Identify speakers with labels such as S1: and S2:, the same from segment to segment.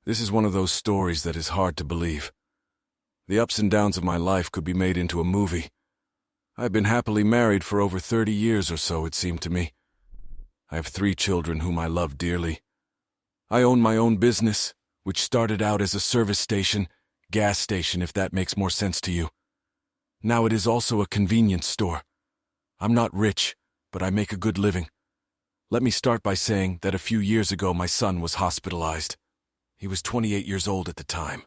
S1: This is one of those stories that is hard to believe. The ups and downs of my life could be made into a movie. I've been happily married for over 30 years or so, it seemed to me. I have 3 children whom I love dearly. I own my own business, which started out as a service station, gas station if that makes more sense to you. Now it is also a convenience store. I'm not rich, but I make a good living. Let me start by saying that a few years ago my son was hospitalized. He was 28 years old at the time.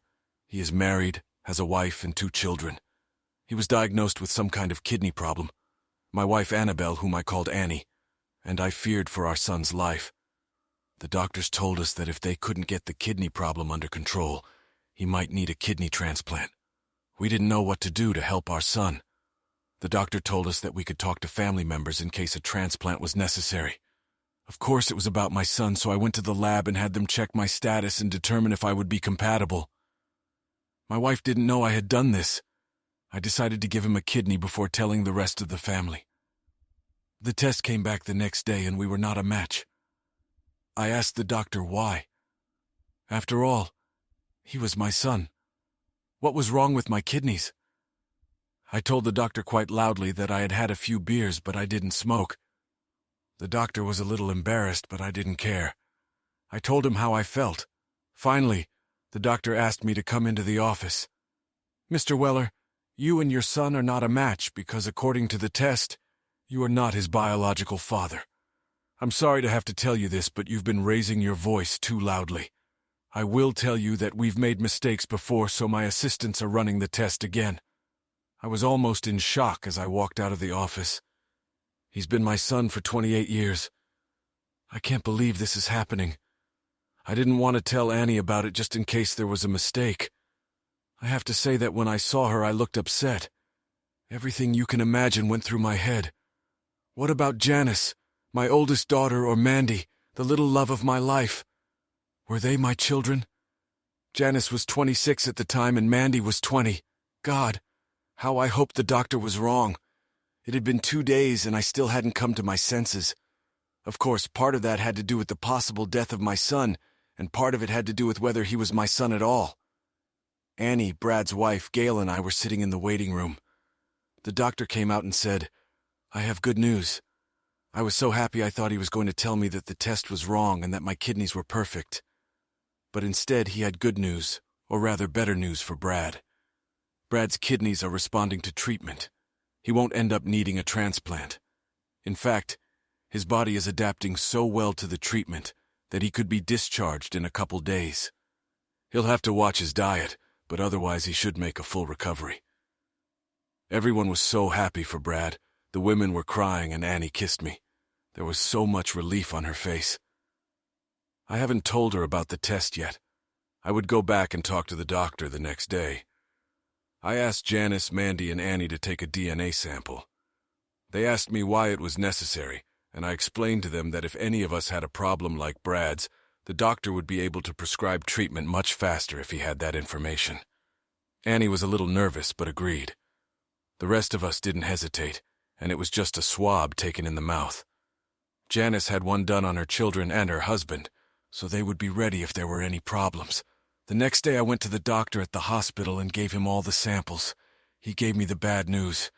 S1: He is married, has a wife and 2 children. He was diagnosed with some kind of kidney problem. My wife Annabelle, whom I called Annie, and I feared for our son's life. The doctors told us that if they couldn't get the kidney problem under control, he might need a kidney transplant. We didn't know what to do to help our son. The doctor told us that we could talk to family members in case a transplant was necessary. Of course it was about my son, so I went to the lab and had them check my status and determine if I would be compatible. My wife didn't know I had done this. I decided to give him a kidney before telling the rest of the family. The test came back the next day and we were not a match. I asked the doctor why. After all, he was my son. What was wrong with my kidneys? I told the doctor quite loudly that I had had a few beers, but I didn't smoke. The doctor was a little embarrassed, but I didn't care. I told him how I felt. Finally, the doctor asked me to come into the office. "Mr. Weller, you and your son are not a match because, according to the test, you are not his biological father. I'm sorry to have to tell you this, but you've been raising your voice too loudly. I will tell you that we've made mistakes before, so my assistants are running the test again." I was almost in shock as I walked out of the office. He's been my son for 28 years. I can't believe this is happening. I didn't want to tell Annie about it just in case there was a mistake. I have to say that when I saw her, I looked upset. Everything you can imagine went through my head. What about Janice, my oldest daughter, or Mandy, the little love of my life? Were they my children? Janice was 26 at the time and Mandy was 20. God, how I hoped the doctor was wrong. It had been 2 days and I still hadn't come to my senses. Of course, part of that had to do with the possible death of my son, and part of it had to do with whether he was my son at all. Annie, Brad's wife, Gail, and I were sitting in the waiting room. The doctor came out and said, "I have good news." I was so happy I thought he was going to tell me that the test was wrong and that my kidneys were perfect. But instead he had good news, or rather better news for Brad. Brad's kidneys are responding to treatment. He won't end up needing a transplant. In fact, his body is adapting so well to the treatment that he could be discharged in a couple days. He'll have to watch his diet, but otherwise he should make a full recovery. Everyone was so happy for Brad. The women were crying and Annie kissed me. There was so much relief on her face. I haven't told her about the test yet. I would go back and talk to the doctor the next day. I asked Janice, Mandy, and Annie to take a DNA sample. They asked me why it was necessary, and I explained to them that if any of us had a problem like Brad's, the doctor would be able to prescribe treatment much faster if he had that information. Annie was a little nervous, but agreed. The rest of us didn't hesitate, and it was just a swab taken in the mouth. Janice had one done on her children and her husband, so they would be ready if there were any problems. The next day I went to the doctor at the hospital and gave him all the samples. He gave me the bad news.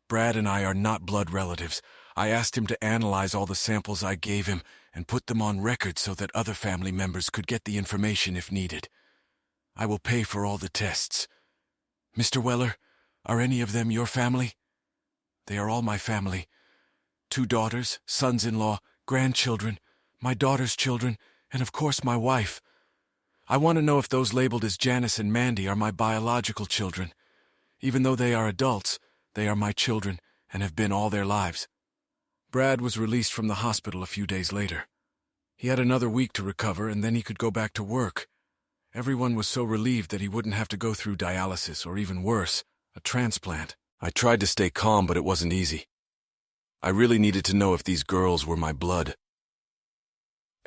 S1: Brad and I are not blood relatives. I asked him to analyze all the samples I gave him and put them on record so that other family members could get the information if needed. I will pay for all the tests. Mr. Weller, are any of them your family? They are all my family. 2 daughters, sons-in-law, grandchildren, my daughter's children, and of course my wife. I want to know if those labeled as Janice and Mandy are my biological children. Even though they are adults, they are my children and have been all their lives. Brad was released from the hospital a few days later. He had another week to recover and then he could go back to work. Everyone was so relieved that he wouldn't have to go through dialysis or even worse, a transplant. I tried to stay calm, but it wasn't easy. I really needed to know if these girls were my blood.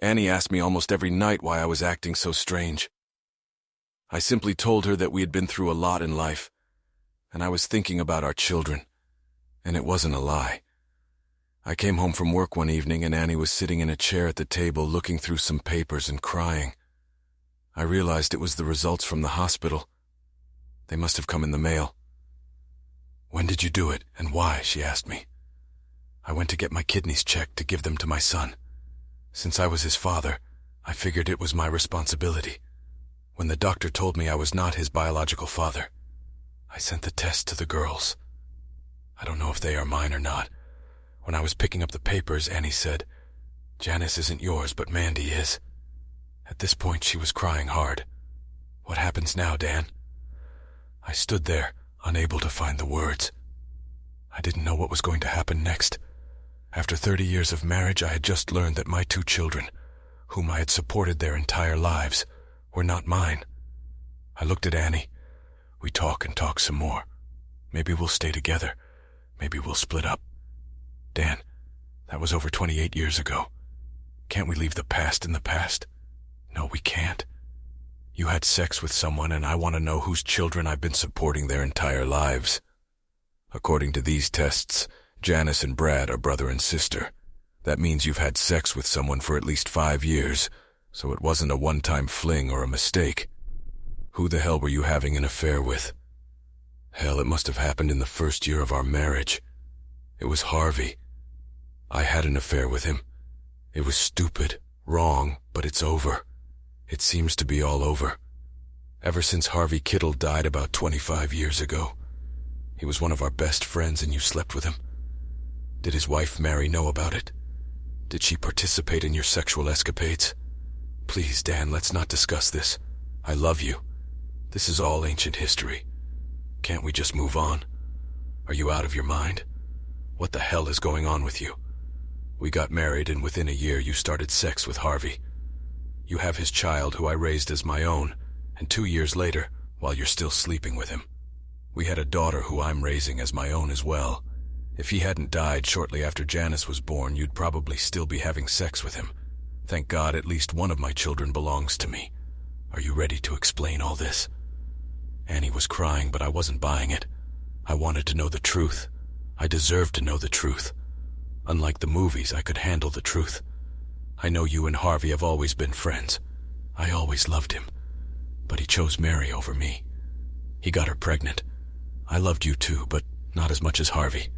S1: Annie asked me almost every night why I was acting so strange. I simply told her that we had been through a lot in life, and I was thinking about our children, and it wasn't a lie. I came home from work one evening and Annie was sitting in a chair at the table looking through some papers and crying. I realized it was the results from the hospital. They must have come in the mail. "When did you do it, and why?" she asked me. "I went to get my kidneys checked to give them to my son. Since I was his father, I figured it was my responsibility. When the doctor told me I was not his biological father, I sent the test to the girls. I don't know if they are mine or not. When I was picking up the papers, Annie said, 'Janice isn't yours, but Mandy is.' At this point, she was crying hard. What happens now, Dan?" I stood there, unable to find the words. I didn't know what was going to happen next. After 30 years of marriage, I had just learned that my 2 children, whom I had supported their entire lives, were not mine. I looked at Annie. We talk and talk some more. Maybe we'll stay together. Maybe we'll split up. Dan, that was over 28 years ago. Can't we leave the past in the past? No, we can't. You had sex with someone, and I want to know whose children I've been supporting their entire lives. According to these tests, Janice and Brad are brother and sister. That means you've had sex with someone for at least 5 years, so it wasn't a one-time fling or a mistake. Who the hell were you having an affair with? Hell, it must have happened in the first year of our marriage. It was Harvey. I had an affair with him. It was stupid, wrong, but it's over. It seems to be all over. Ever since Harvey Kittle died about 25 years ago. He was one of our best friends, and you slept with him. Did his wife Mary know about it? Did she participate in your sexual escapades? Please, Dan, let's not discuss this. I love you. This is all ancient history. Can't we just move on? Are you out of your mind? What the hell is going on with you? We got married, and within a year you started sex with Harvey. You have his child, who I raised as my own, and 2 years later, while you're still sleeping with him. We had a daughter who I'm raising as my own as well. If he hadn't died shortly after Janice was born, you'd probably still be having sex with him. Thank God at least one of my children belongs to me. Are you ready to explain all this? Annie was crying, but I wasn't buying it. I wanted to know the truth. I deserved to know the truth. Unlike the movies, I could handle the truth. I know you and Harvey have always been friends. I always loved him. But he chose Mary over me. He got her pregnant. I loved you too, but not as much as Harvey.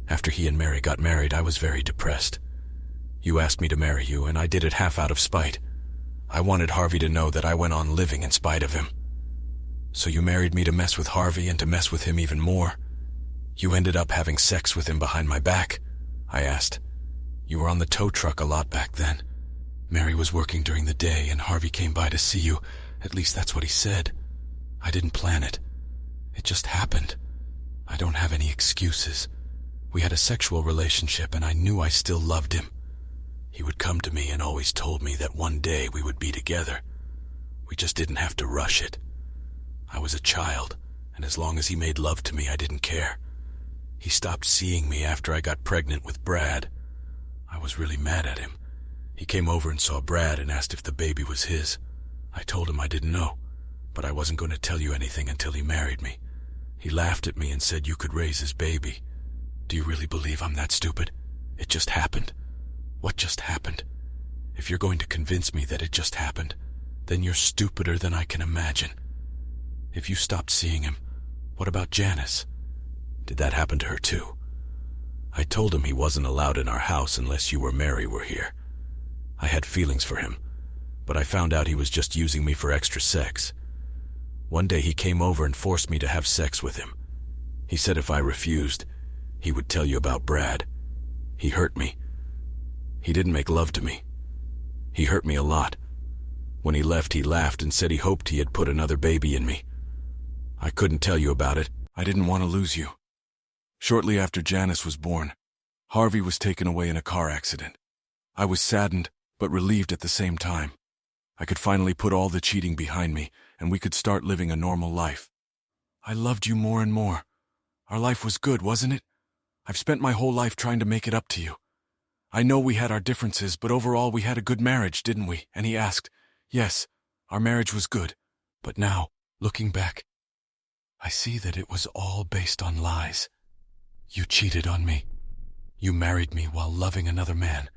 S1: After he and Mary got married, I was very depressed. You asked me to marry you, and I did it half out of spite. I wanted Harvey to know that I went on living in spite of him. So you married me to mess with Harvey and to mess with him even more? You ended up having sex with him behind my back? I asked. You were on the tow truck a lot back then. Mary was working during the day, and Harvey came by to see you. At least that's what he said. I didn't plan it. It just happened. I don't have any excuses. We had a sexual relationship, and I knew I still loved him. He would come to me and always told me that one day we would be together. We just didn't have to rush it. I was a child, and as long as he made love to me, I didn't care. He stopped seeing me after I got pregnant with Brad. I was really mad at him. He came over and saw Brad and asked if the baby was his. I told him I didn't know, but I wasn't going to tell you anything until he married me. He laughed at me and said you could raise his baby. Do you really believe I'm that stupid? It just happened. What just happened? If you're going to convince me that it just happened, then you're stupider than I can imagine. If you stopped seeing him, what about Janice? Did that happen to her too? I told him he wasn't allowed in our house unless you or Mary were here. I had feelings for him, but I found out he was just using me for extra sex. One day he came over and forced me to have sex with him. He said if I refused, he would tell you about Brad. He hurt me. He didn't make love to me. He hurt me a lot. When he left, he laughed and said he hoped he had put another baby in me. I couldn't tell you about it. I didn't want to lose you. Shortly after Janice was born, Harvey was taken away in a car accident. I was saddened, but relieved at the same time. I could finally put all the cheating behind me, and we could start living a normal life. I loved you more and more. Our life was good, wasn't it? I've spent my whole life trying to make it up to you. I know we had our differences, but overall we had a good marriage, didn't we? And he asked, yes, our marriage was good. But now, looking back, I see that it was all based on lies. You cheated on me. You married me while loving another man.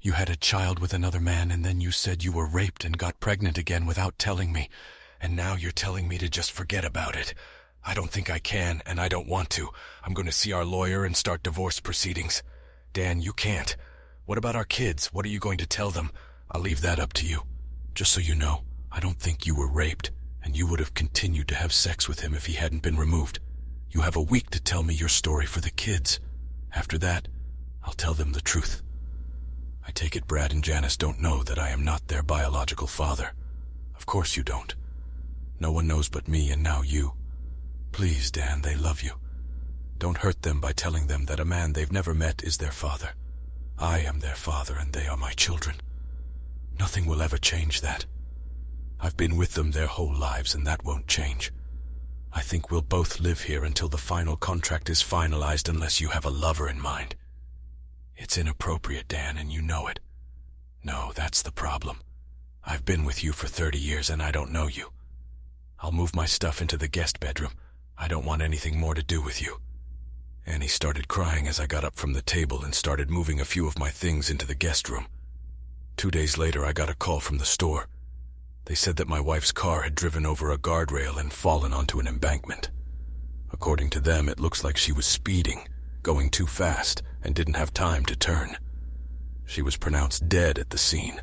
S2: You had a child with another man, and then you said you were raped and got pregnant again without telling me. And now you're telling me to just forget about it. I don't think I can, and I don't want to. I'm going to see our lawyer and start divorce proceedings. Dan, you can't. What about our kids? What are you going to tell them? I'll leave that up to you. Just so you know, I don't think you were raped, and you would have continued to have sex with him if he hadn't been removed. You have a week to tell me your story for the kids. After that, I'll tell them the truth. I take it Brad and Janice don't know that I am not their biological father. Of course you don't. No one knows but me and now you. Please, Dan, they love you. Don't hurt them by telling them that a man they've never met is their father. I am their father and they are my children. Nothing will ever change that. I've been with them their whole lives and that won't change. I think we'll both live here until the final contract is finalized unless you have a lover in mind. It's inappropriate, Dan, and you know it. No, that's the problem. I've been with you for 30 years and I don't know you. I'll move my stuff into the guest bedroom. I don't want anything more to do with you. Annie started crying as I got up from the table and started moving a few of my things into the guest room. 2 days later, I got a call from the store. They said that my wife's car had driven over a guardrail and fallen onto an embankment. According to them, it looks like she was speeding, going too fast, and didn't have time to turn. She was pronounced dead at the scene.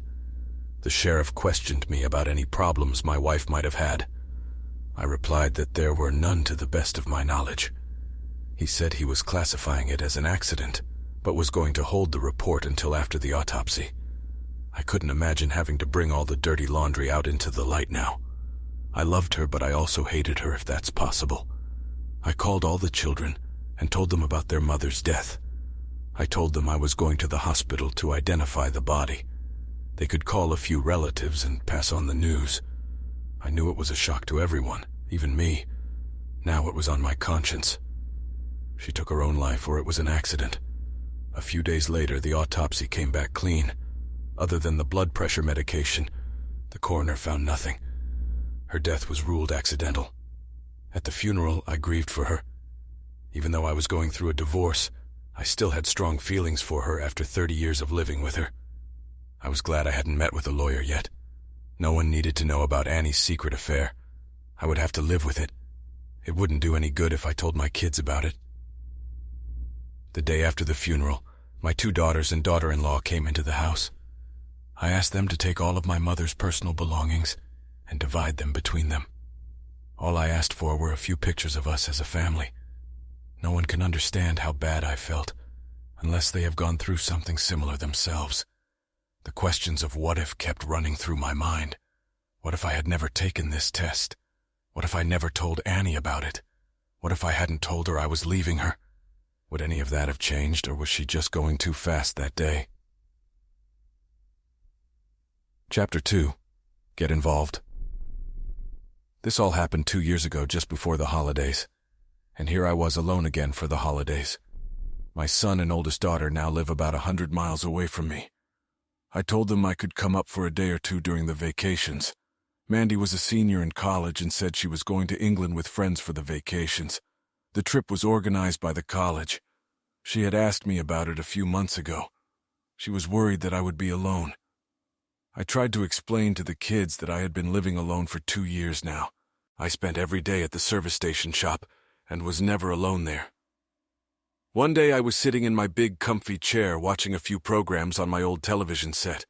S2: The sheriff questioned me about any problems my wife might have had. I replied that there were none to the best of my knowledge. He said he was classifying it as an accident, but was going to hold the report until after the autopsy. I couldn't imagine having to bring all the dirty laundry out into the light now. I loved her, but I also hated her, if that's possible. I called all the children and told them about their mother's death. I told them I was going to the hospital to identify the body. They could call a few relatives and pass on the news. I knew it was a shock to everyone, even me. Now it was on my conscience. She took her own life, or it was an accident. A few days later, the autopsy came back clean. Other than the blood pressure medication, the coroner found nothing. Her death was ruled accidental. At the funeral, I grieved for her. Even though I was going through a divorce, I still had strong feelings for her after 30 years of living with her. I was glad I hadn't met with a lawyer yet. No one needed to know about Annie's secret affair. I would have to live with it. It wouldn't do any good if I told my kids about it. The day after the funeral, my 2 daughters and daughter-in-law came into the house. I asked them to take all of my mother's personal belongings and divide them between them. All I asked for were a few pictures of us as a family. No one can understand how bad I felt unless they have gone through something similar themselves. The questions of what if kept running through my mind. What if I had never taken this test? What if I never told Annie about it? What if I hadn't told her I was leaving her? Would any of that have changed, or was she just going too fast that day? Chapter 2. Get Involved. This all happened 2 years ago, just before the holidays. And here I was alone again for the holidays. My son and oldest daughter now live about 100 miles away from me. I told them I could come up for a day or two during the vacations. Mandy was a senior in college and said she was going to England with friends for the vacations. The trip was organized by the college. She had asked me about it a few months ago. She was worried that I would be alone. I tried to explain to the kids that I had been living alone for 2 years now. I spent every day at the service station shop and was never alone there. One day I was sitting in my big comfy chair watching a few programs on my old television set.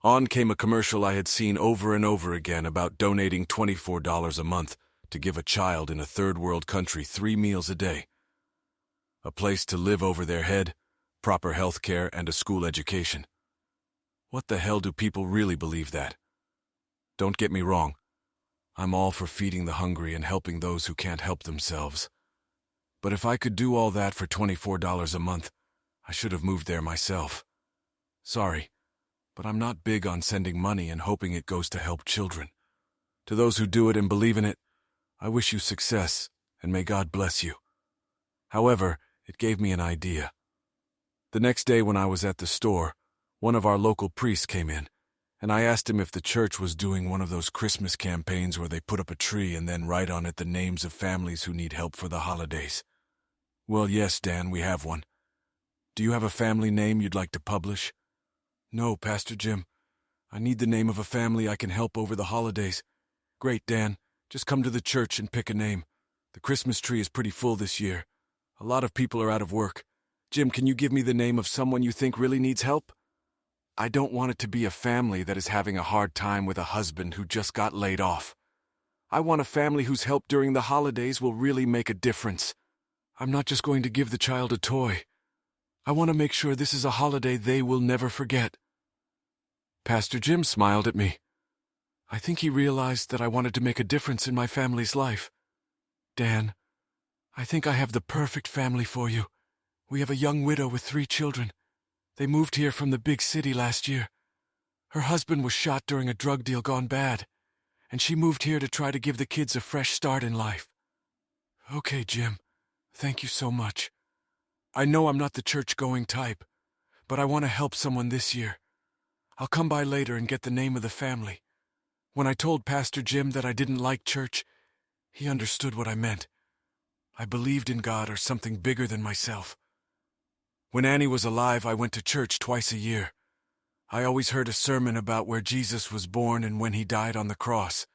S2: On came a commercial I had seen over and over again about donating $24 a month to give a child in a third world country 3 meals a day. A place to live over their head, proper health care, and a school education. What the hell do people really believe that? Don't get me wrong. I'm all for feeding the hungry and helping those who can't help themselves. But if I could do all that for $24 a month, I should have moved there myself. Sorry, but I'm not big on sending money and hoping it goes to help children. To those who do it and believe in it, I wish you success, and may God bless you. However, it gave me an idea. The next day when I was at the store, one of our local priests came in, and I asked him if the church was doing one of those Christmas campaigns where they put up a tree and then write on it the names of families who need help for the holidays. Well, yes, Dan, we have one. Do you have a family name you'd like to publish?
S1: No, Pastor Jim. I need the name of a family I can help over the holidays. Great, Dan. Just come to the church and pick a name. The Christmas tree is pretty full this year. A lot of people are out of work. Jim, can you give me the name of someone you think really needs help? I don't want it to be a family that is having a hard time with a husband who just got laid off. I want a family whose help during the holidays will really make a difference. I'm not just going to give the child a toy. I want to make sure this is a holiday they will never forget. Pastor Jim smiled at me. I think he realized that I wanted to make a difference in my family's life. Dan, I think I have the perfect family for you. We have a young widow with 3 children. They moved here from the big city last year. Her husband was shot during a drug deal gone bad, and she moved here to try to give the kids a fresh start in life. Okay, Jim. Thank you so much. I know I'm not the church-going type, but I want to help someone this year. I'll come by later and get the name of the family. When I told Pastor Jim that I didn't like church, he understood what I meant. I believed in God or something bigger than myself. When Annie was alive, I went to church twice a year. I always heard a sermon about where Jesus was born and when he died on the cross.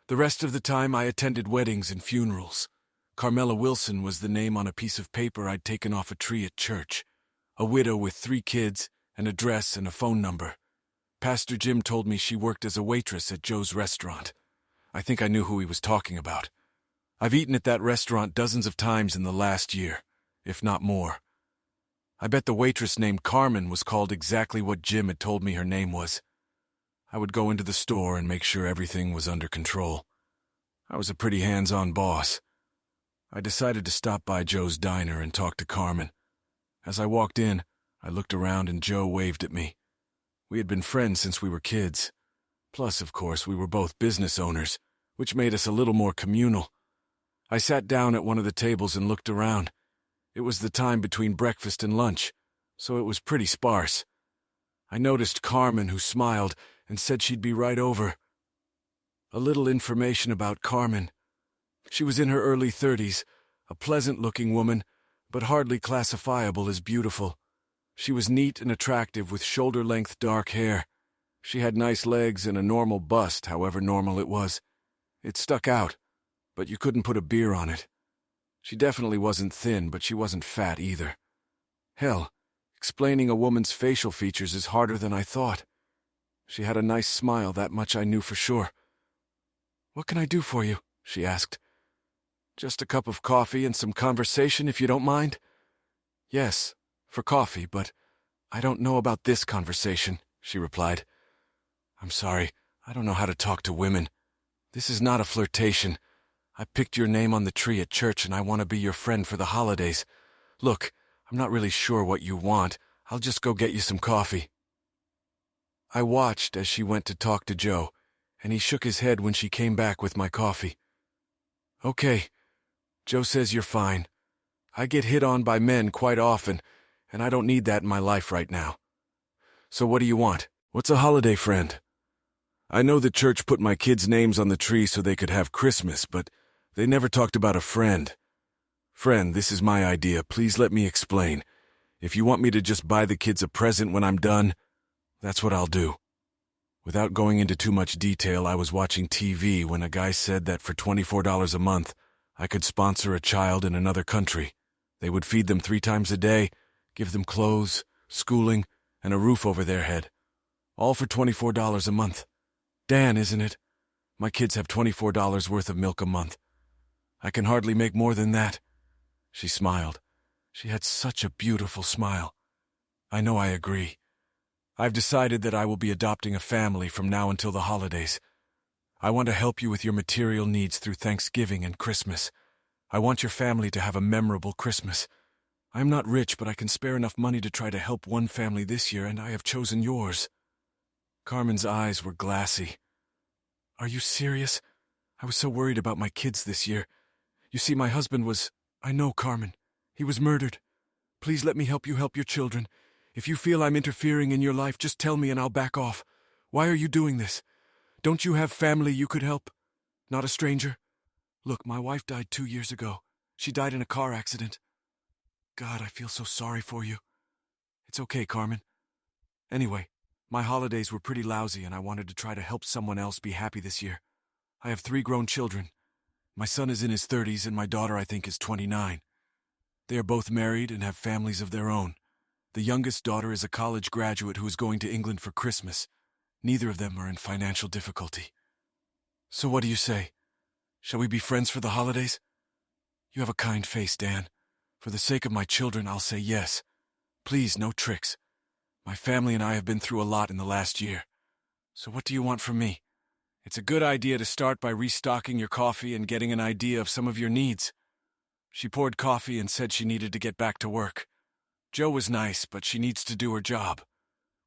S1: The rest of the time I attended weddings and funerals. Carmela Wilson was the name on a piece of paper I'd taken off a tree at church. A widow with 3 kids, an address and a phone number. Pastor Jim told me she worked as a waitress at Joe's restaurant. I think I knew who he was talking about. I've eaten at that restaurant dozens of times in the last year, if not more. I bet the waitress named Carmen was called exactly what Jim had told me her name was. I would go into the store and make sure everything was under control. I was a pretty hands-on boss. I decided to stop by Joe's diner and talk to Carmen. As I walked in, I looked around and Joe waved at me. We had been friends since we were kids. Plus, of course, we were both business owners, which made us a little more communal. I sat down at one of the tables and looked around. It was the time between breakfast and lunch, so it was pretty sparse. I noticed Carmen, who smiled and said she'd be right over. A little information about Carmen. She was in her early 30s, a pleasant-looking woman, but hardly classifiable as beautiful. She was neat and attractive with shoulder-length dark hair. She had nice legs and a normal bust, however normal it was. It stuck out, but you couldn't put a beer on it. She definitely wasn't thin, but she wasn't fat either. Hell, explaining a woman's facial features is harder than I thought. She had a nice smile, that much I knew for sure. "What can I do for you?" she asked. "Just a cup of coffee and some conversation, if you don't mind." "Yes, for coffee, but I don't know about this conversation," she replied. "I'm sorry, I don't know how to talk to women. This is not a flirtation. I picked your name on the tree at church and I want to be your friend for the holidays. Look, I'm not really sure what you want. I'll just go get you some coffee." I watched as she went to talk to Joe, and he shook his head when she came back with my coffee. "Okay, Joe says you're fine. I get hit on by men quite often, and I don't need that in my life right now. So what do you want? What's a holiday friend? I know the church put my kids' names on the tree so they could have Christmas, but they never talked about a friend. Friend, this is my idea. Please let me explain. If you want me to just buy the kids a present when I'm done, that's what I'll do." Without going into too much detail, I was watching TV when a guy said that for $24 a month, I could sponsor a child in another country. They would feed them 3 times a day, give them clothes, schooling, and a roof over their head. All for $24 a month. Dan, isn't it? My kids have $24 worth of milk a month. I can hardly make more than that. She smiled. She had such a beautiful smile. I know I agree. I've decided that I will be adopting a family from now until the holidays. I want to help you with your material needs through Thanksgiving and Christmas. I want your family to have a memorable Christmas. I am not rich, but I can spare enough money to try to help one family this year, and I have chosen yours." Carmen's eyes were glassy. "Are you serious? I was so worried about my kids this year. You see, my husband was... I know, Carmen. He was murdered. Please let me help you help your children. If you feel I'm interfering in your life, just tell me and I'll back off. Why are you doing this? Don't you have family you could help? Not a stranger? Look, my wife died 2 years ago. She died in a car accident. God, I feel so sorry for you. It's okay, Carmen. Anyway, my holidays were pretty lousy and I wanted to try to help someone else be happy this year. I have 3 grown children. My son is in his 30s and my daughter I think is 29. They are both married and have families of their own. The youngest daughter is a college graduate who is going to England for Christmas. Neither of them are in financial difficulty. So what do you say? Shall we be friends for the holidays? You have a kind face, Dan. For the sake of my children, I'll say yes. Please, no tricks. My family and I have been through a lot in the last year. So what do you want from me? It's a good idea to start by restocking your coffee and getting an idea of some of your needs. She poured coffee and said she needed to get back to work. Jo was nice, but she needs to do her job.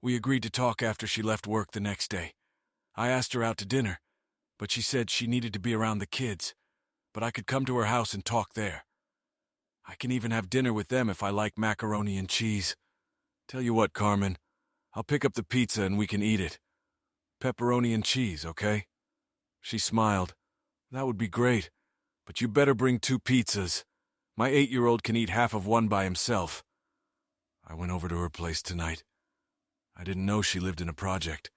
S1: We agreed to talk after she left work the next day. I asked her out to dinner, but she said she needed to be around the kids, but I could come to her house and talk there. I can even have dinner with them if I like macaroni and cheese. Tell you what, Carmen, I'll pick up the pizza and we can eat it. Pepperoni and cheese, okay? She smiled. That would be great, but you better bring 2 pizzas. My 8-year-old can eat half of one by himself. I went over to her place tonight. I didn't know she lived in a project.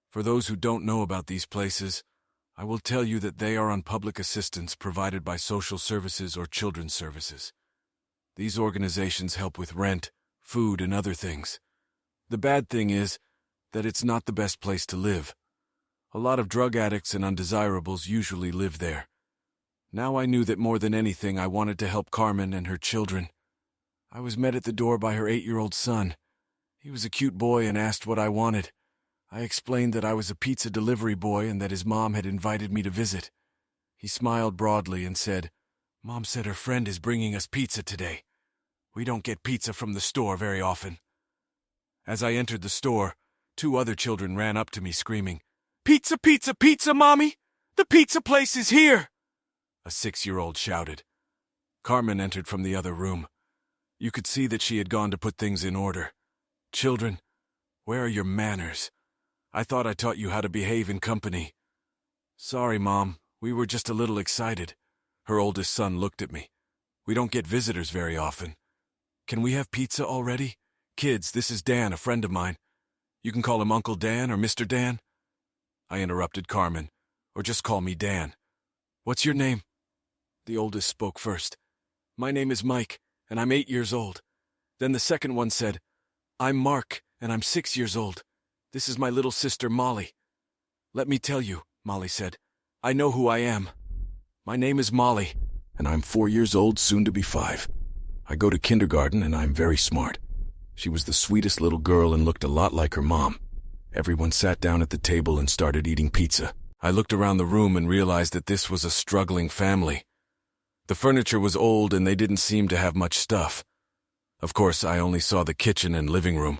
S1: For those who don't know about these places, I will tell you that they are on public assistance provided by social services or children's services. These organizations help with rent, food, and other things. The bad thing is that it's not the best place to live. A lot of drug addicts and undesirables usually live there. Now I knew that more than anything I wanted to help Carmen and her children. I was met at the door by her 8-year-old son. He was a cute boy and asked what I wanted. I explained that I was a pizza delivery boy and that his mom had invited me to visit. He smiled broadly and said, "Mom said her friend is bringing us pizza today. We don't get pizza from the store very often." As I entered the store, 2 other children ran up to me screaming, "Pizza, pizza, pizza, Mommy! The pizza place is here!" A 6-year-old shouted. Carmen entered from the other room. You could see that she had gone to put things in order. Children, where are your manners? I thought I taught you how to behave in company. Sorry, Mom, we were just a little excited. Her oldest son looked at me. We don't get visitors very often. Can we have pizza already? Kids, this is Dan, a friend of mine. You can call him Uncle Dan or Mr. Dan. I interrupted Carmen, or just call me Dan. What's your name? The oldest spoke first. My name is Mike, and I'm 8 years old. Then the second one said, I'm Mark, and I'm 6 years old. This is my little sister, Molly. Let me tell you, Molly said. I know who I am. My name is Molly, and I'm 4 years old, soon to be 5. I go to kindergarten, and I'm very smart. She was the sweetest little girl and looked a lot like her mom. Everyone sat down at the table and started eating pizza. I looked around the room and realized that this was a struggling family. The furniture was old and they didn't seem to have much stuff. Of course, I only saw the kitchen and living room.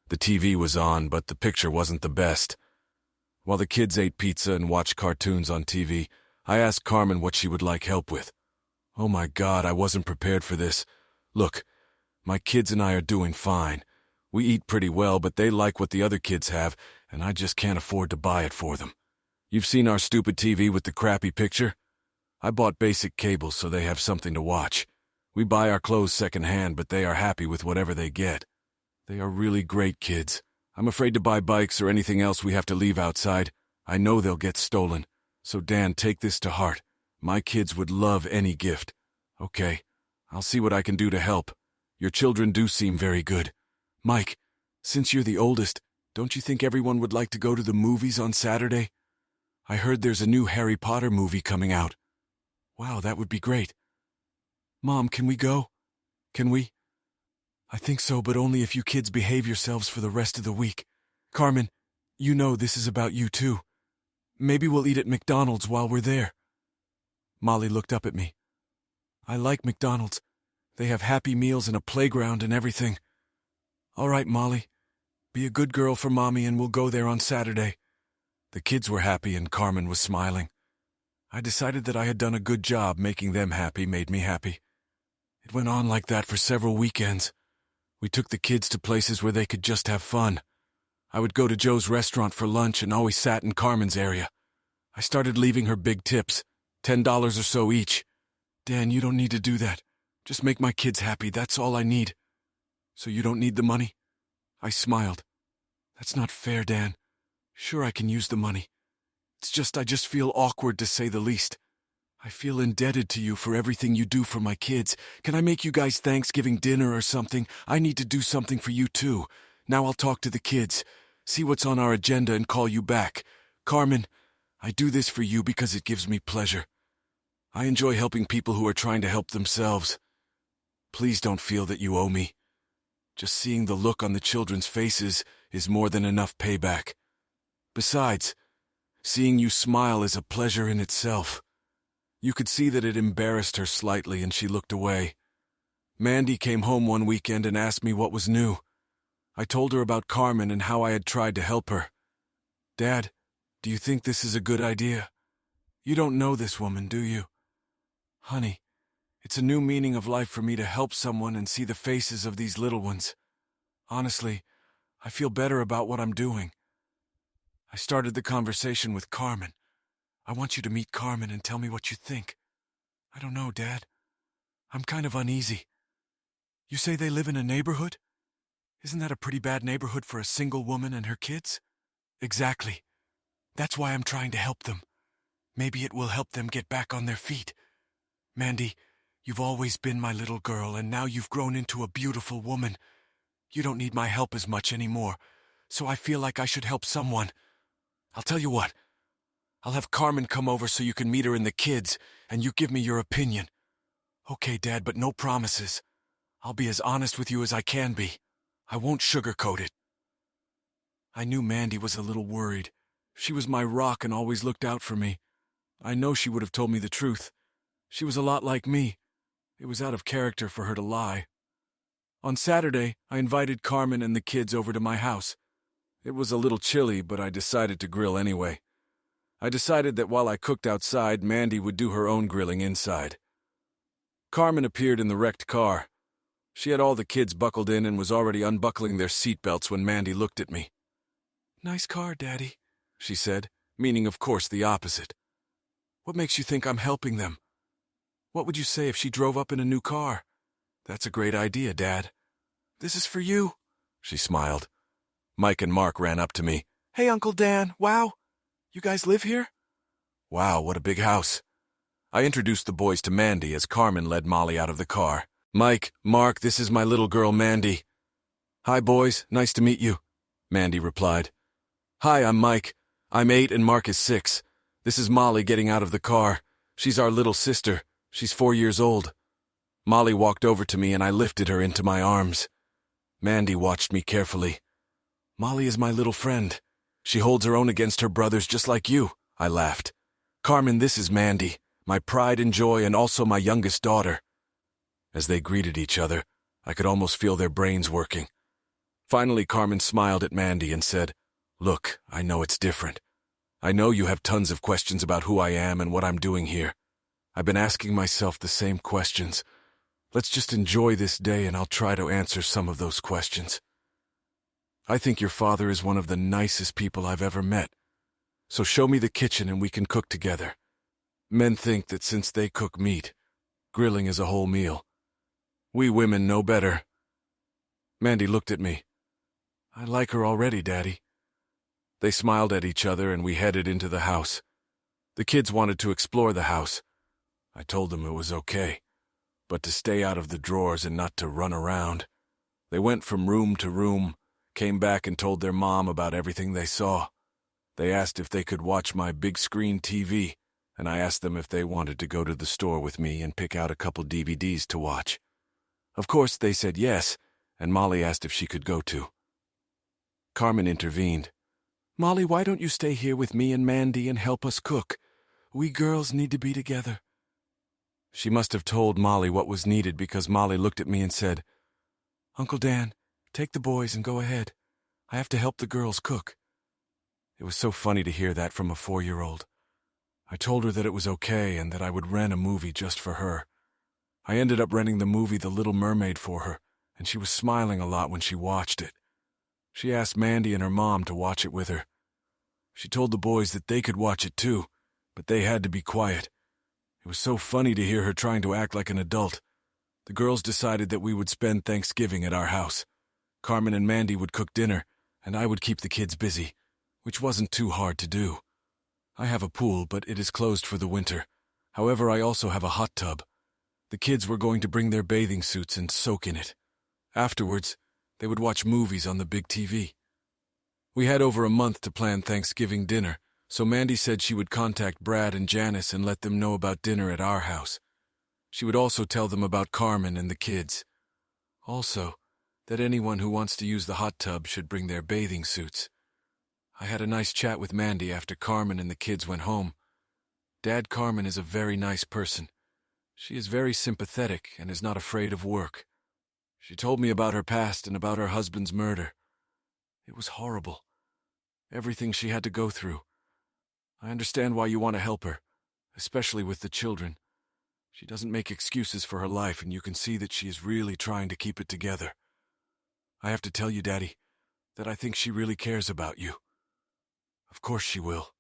S1: The TV was on, but the picture wasn't the best. While the kids ate pizza and watched cartoons on TV, I asked Carmen what she would like help with. Oh my God, I wasn't prepared for this. Look, my kids and I are doing fine. We eat pretty well, but they like what the other kids have, and I just can't afford to buy it for them. You've seen our stupid TV with the crappy picture? I bought basic cable so they have something to watch. We buy our clothes secondhand, but they are happy with whatever they get. They are really great kids. I'm afraid to buy bikes or anything else we have to leave outside. I know they'll get stolen. So Dan, take this to heart. My kids would love any gift. Okay, I'll see what I can do to help. Your children do seem very good. Mike, since you're the oldest, don't you think everyone would like to go to the movies on Saturday? I heard there's a new Harry Potter movie coming out. Wow, that would be great. Mom, can we go? Can we? I think so, but only if you kids behave yourselves for the rest of the week. Carmen, you know this is about you too. Maybe we'll eat at McDonald's while we're there. Molly looked up at me. I like McDonald's. They have Happy Meals and a playground and everything. All right, Molly. Be a good girl for Mommy and we'll go there on Saturday. The kids were happy and Carmen was smiling. I decided that I had done a good job. Making them happy made me happy. It went on like that for several weekends. We took the kids to places where they could just have fun. I would go to Joe's restaurant for lunch and always sat in Carmen's area. I started leaving her big tips, $10 or so each. Dan, you don't need to do that. Just make my kids happy, that's all I need. So you don't need the money? I smiled. That's not fair, Dan. Sure, I can use the money. I just feel awkward to say the least. I feel indebted to you for everything you do for my kids. Can I make you guys Thanksgiving dinner or something? I need to do something for you too. Now I'll talk to the kids, see what's on our agenda and call you back. Carmen, I do this for you because it gives me pleasure. I enjoy helping people who are trying to help themselves. Please don't feel that you owe me. Just seeing the look on the children's faces is more than enough payback. Besides, seeing you smile is a pleasure in itself. You could see that it embarrassed her slightly, and she looked away. Mandy came home one weekend and asked me what was new. I told her about Carmen and how I had tried to help her. Dad, do you think this is a good idea? You don't know this woman, do you? Honey, it's a new meaning of life for me to help someone and see the faces of these little ones. Honestly, I feel better about what I'm doing. I started the conversation with Carmen. I want you to meet Carmen and tell me what you think. I don't know, Dad. I'm kind of uneasy. You say they live in a neighborhood? Isn't that a pretty bad neighborhood for a single woman and her kids? Exactly. That's why I'm trying to help them. Maybe it will help them get back on their feet. Mandy, you've always been my little girl, and now you've grown into a beautiful woman. You don't need my help as much anymore, so I feel like I should help someone. I'll tell you what. I'll have Carmen come over so you can meet her and the kids, and you give me your opinion. Okay, Dad, but no promises. I'll be as honest with you as I can be. I won't sugarcoat it. I knew Mandy was a little worried. She was my rock and always looked out for me. I know she would have told me the truth. She was a lot like me. It was out of character for her to lie. On Saturday, I invited Carmen and the kids over to my house. It was a little chilly, but I decided to grill anyway. I decided that while I cooked outside, Mandy would do her own grilling inside. Carmen appeared in the wrecked car. She had all the kids buckled in and was already unbuckling their seatbelts when Mandy looked at me. "Nice car, Daddy," she said, meaning of course the opposite. "What makes you think I'm helping them? What would you say if she drove up in a new car?" "That's a great idea, Dad." "This is for you," she smiled. Mike and Mark ran up to me. "Hey, Uncle Dan, wow, you guys live here?" "Wow, what a big house." I introduced the boys to Mandy as Carmen led Molly out of the car. "Mike, Mark, this is my little girl, Mandy." "Hi, boys, nice to meet you," Mandy replied. "Hi, I'm Mike. I'm 8 and Mark is 6. This is Molly getting out of the car. She's our little sister. She's 4 years old." Molly walked over to me and I lifted her into my arms. Mandy watched me carefully. "Molly is my little friend. She holds her own against her brothers just like you," I laughed. "Carmen, this is Mandy, my pride and joy and also my youngest daughter." As they greeted each other, I could almost feel their brains working. Finally, Carmen smiled at Mandy and said, "Look, I know it's different. I know you have tons of questions about who I am and what I'm doing here. I've been asking myself the same questions. Let's just enjoy this day and I'll try to answer some of those questions. I think your father is one of the nicest people I've ever met. So show me the kitchen and we can cook together. Men think that since they cook meat, grilling is a whole meal. We women know better." Mandy looked at me. "I like her already, Daddy." They smiled at each other and we headed into the house. The kids wanted to explore the house. I told them it was okay, but to stay out of the drawers and not to run around. They went from room to room, came back and told their mom about everything they saw. They asked if they could watch my big screen TV, and I asked them if they wanted to go to the store with me and pick out a couple DVDs to watch. Of course, they said yes, and Molly asked if she could go too. Carmen intervened. "Molly, why don't you stay here with me and Mandy and help us cook? We girls need to be together." She must have told Molly what was needed because Molly looked at me and said, "Uncle Dan, take the boys and go ahead. I have to help the girls cook." It was so funny to hear that from a 4-year-old. I told her that it was okay and that I would rent a movie just for her. I ended up renting the movie The Little Mermaid for her, and she was smiling a lot when she watched it. She asked Mandy and her mom to watch it with her. She told the boys that they could watch it too, but they had to be quiet. It was so funny to hear her trying to act like an adult. The girls decided that we would spend Thanksgiving at our house. Carmen and Mandy would cook dinner, and I would keep the kids busy, which wasn't too hard to do. I have a pool, but it is closed for the winter. However, I also have a hot tub. The kids were going to bring their bathing suits and soak in it. Afterwards, they would watch movies on the big TV. We had over a month to plan Thanksgiving dinner, so Mandy said she would contact Brad and Janice and let them know about dinner at our house. She would also tell them about Carmen and the kids. Also, that anyone who wants to use the hot tub should bring their bathing suits. I had a nice chat with Mandy after Carmen and the kids went home. Dad, Carmen is a very nice person. She is very sympathetic and is not afraid of work. She told me about her past and about her husband's murder. It was horrible. Everything she had to go through. I understand why you want to help her, especially with the children. She doesn't make excuses for her life, and you can see that she is really trying to keep it together. I have to tell you, Daddy, that I think she really cares about you. Of course she will.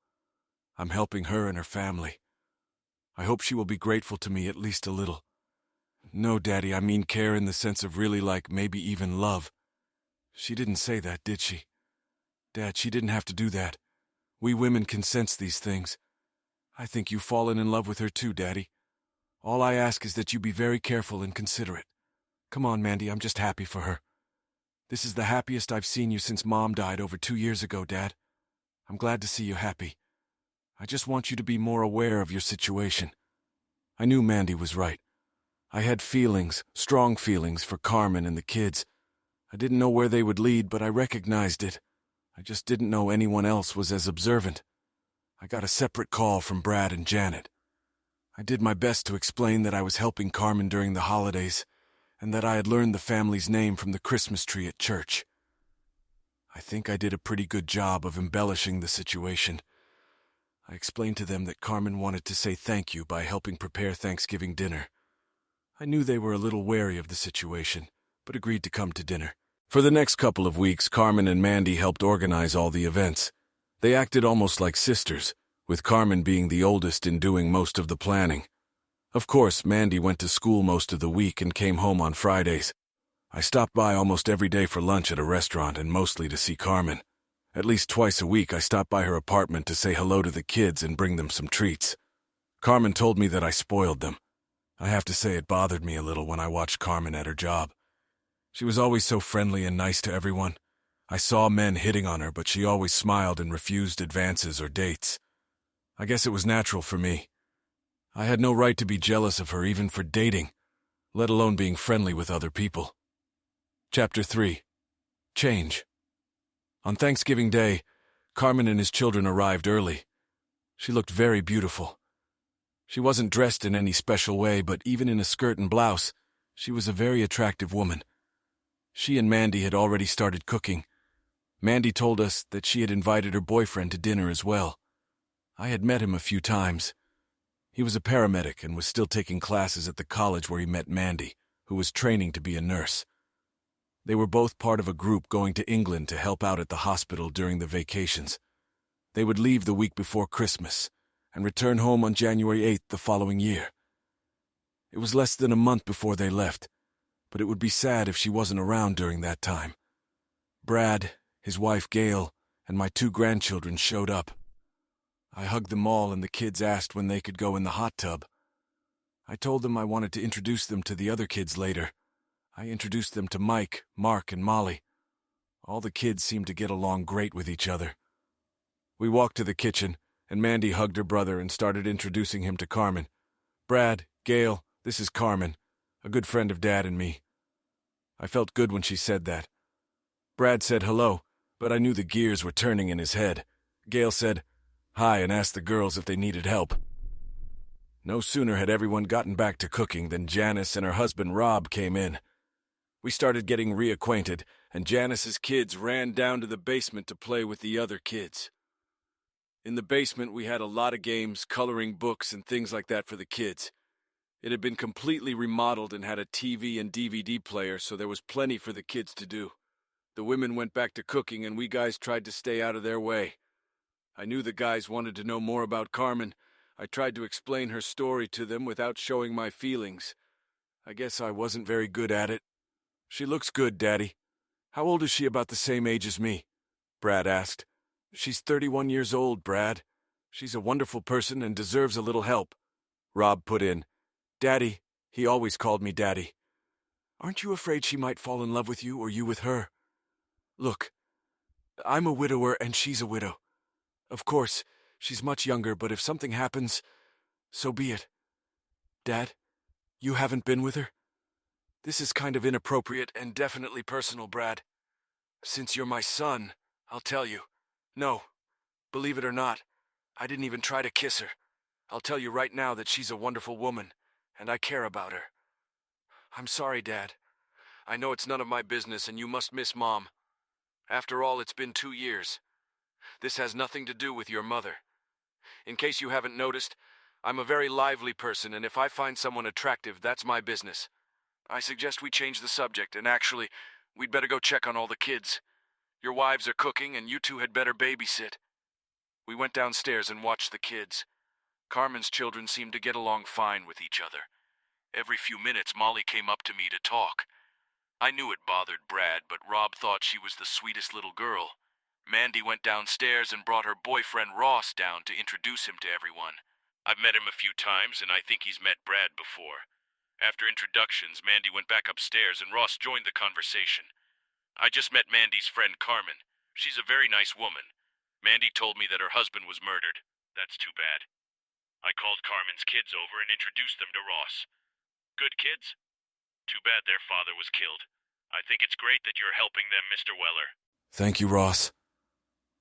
S1: I'm helping her and her family. I hope she will be grateful to me at least a little. No, Daddy, I mean care in the sense of really like maybe even love. She didn't say that, did she? Dad, she didn't have to do that. We women can sense these things. I think you've fallen in love with her too, Daddy. All I ask is that you be very careful and considerate. Come on, Mandy, I'm just happy for her. This is the happiest I've seen you since Mom died over 2 years ago, Dad. I'm glad to see you happy. I just want you to be more aware of your situation. I knew Mandy was right. I had feelings, strong feelings for Carmen and the kids. I didn't know where they would lead, but I recognized it. I just didn't know anyone else was as observant. I got a separate call from Brad and Janet. I did my best to explain that I was helping Carmen during the holidays, and that I had learned the family's name from the Christmas tree at church. I think I did a pretty good job of embellishing the situation. I explained to them that Carmen wanted to say thank you by helping prepare Thanksgiving dinner. I knew they were a little wary of the situation, but agreed to come to dinner. For the next couple of weeks, Carmen and Mandy helped organize all the events. They acted almost like sisters, with Carmen being the oldest in doing most of the planning. Of course, Mandy went to school most of the week and came home on Fridays. I stopped by almost every day for lunch at a restaurant and mostly to see Carmen. At least twice a week, I stopped by her apartment to say hello to the kids and bring them some treats. Carmen told me that I spoiled them. I have to say it bothered me a little when I watched Carmen at her job. She was always so friendly and nice to everyone. I saw men hitting on her, but she always smiled and refused advances or dates. I guess it was natural for me. I had no right to be jealous of her even for dating, let alone being friendly with other people. Chapter 3. Change. On Thanksgiving Day, Carmen and his children arrived early. She looked very beautiful. She wasn't dressed in any special way, but even in a skirt and blouse, she was a very attractive woman. She and Mandy had already started cooking. Mandy told us that she had invited her boyfriend to dinner as well. I had met him a few times. He was a paramedic and was still taking classes at the college where he met Mandy, who was training to be a nurse. They were both part of a group going to England to help out at the hospital during the vacations. They would leave the week before Christmas and return home on January 8th the following year. It was less than a month before they left, but it would be sad if she wasn't around during that time. Brad, his wife Gail, and my 2 grandchildren showed up. I hugged them all and the kids asked when they could go in the hot tub. I told them I wanted to introduce them to the other kids later. I introduced them to Mike, Mark, and Molly. All the kids seemed to get along great with each other. We walked to the kitchen, and Mandy hugged her brother and started introducing him to Carmen. Brad, Gail, this is Carmen, a good friend of Dad and me. I felt good when she said that. Brad said hello, but I knew the gears were turning in his head. Gail said hi and asked the girls if they needed help. No sooner had everyone gotten back to cooking than Janice and her husband Rob came in. We started getting reacquainted, and Janice's kids ran down to the basement to play with the other kids. In the basement, we had a lot of games, coloring books, and things like that for the kids. It had been completely remodeled and had a TV and DVD player, so there was plenty for the kids to do. The women went back to cooking, and we guys tried to stay out of their way. I knew the guys wanted to know more about Carmen. I tried to explain her story to them without showing my feelings. I guess I wasn't very good at it. She looks good, Daddy. How old is she? About the same age as me? Brad asked. She's 31 years old, Brad. She's a wonderful person and deserves a little help. Rob put in. Daddy. He always called me Daddy. Aren't you afraid she might fall in love with you or you with her? Look, I'm a widower and she's a widow. Of course, she's much younger, but if something happens, so be it. Dad, you haven't been with her? This is kind of inappropriate and definitely personal, Brad. Since you're my son, I'll tell you. No, believe it or not, I didn't even try to kiss her. I'll tell you right now that she's a wonderful woman, and I care about her. I'm sorry, Dad. I know it's none of my business and you must miss Mom. After all, it's been 2 years. This has nothing to do with your mother. In case you haven't noticed, I'm a very lively person, and if I find someone attractive, that's my business. I suggest we change the subject, and actually, we'd better go check on all the kids. Your wives are cooking, and you two had better babysit. We went downstairs and watched the kids. Carmen's children seemed to get along fine with each other. Every few minutes, Molly came up to me to talk. I knew it bothered Brad, but Rob thought she was the sweetest little girl. Mandy went downstairs and brought her boyfriend Ross down to introduce him to everyone. I've met him a few times, and I think he's met Brad before. After introductions, Mandy went back upstairs and Ross joined the conversation. I just met Mandy's friend Carmen. She's a very nice woman. Mandy told me that her husband was murdered. That's too bad. I called Carmen's kids over and introduced them to Ross. Good kids? Too bad their father was killed. I think it's great that you're helping them, Mr. Weller. Thank you, Ross.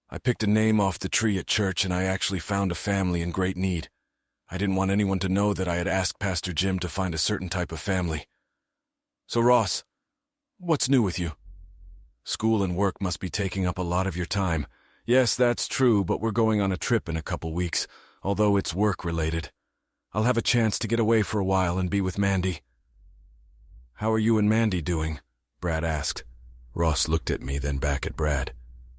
S1: I picked a name off the tree at church and I actually found a family in great need. I didn't want anyone to know that I had asked Pastor Jim to find a certain type of family. So, Ross, what's new with you? School and work must be taking up a lot of your time. Yes, that's true, but we're going on a trip in a couple weeks, although it's work-related. I'll have a chance to get away for a while and be with Mandy. How are you and Mandy doing? Brad asked. Ross looked at me, then back at Brad.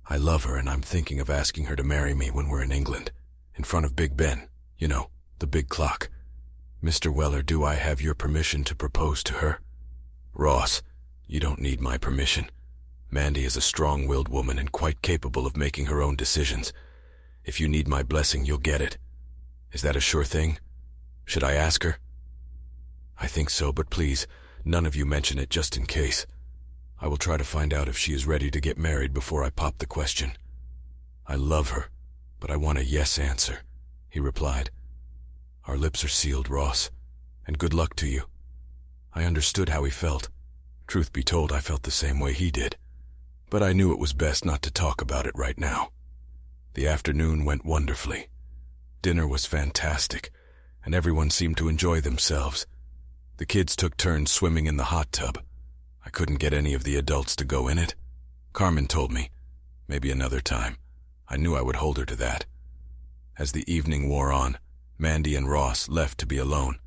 S1: I love her and I'm thinking of asking her to marry me when we're in England, in front of Big Ben, you know, the big clock. Mr. Weller, do I have your permission to propose to her? Ross, you don't need my permission. Mandy is a strong-willed woman and quite capable of making her own decisions. If you need my blessing, you'll get it. Is that a sure thing? Should I ask her? I think so, but please, none of you mention it just in case. I will try to find out if she is ready to get married before I pop the question. I love her, but I want a yes answer, he replied. Our lips are sealed, Ross, and good luck to you. I understood how he felt. Truth be told, I felt the same way he did. But I knew it was best not to talk about it right now. The afternoon went wonderfully. Dinner was fantastic, and everyone seemed to enjoy themselves. The kids took turns swimming in the hot tub. I couldn't get any of the adults to go in it. Carmen told me, maybe another time. I knew I would hold her to that. As the evening wore on, Mandy and Ross left to be alone.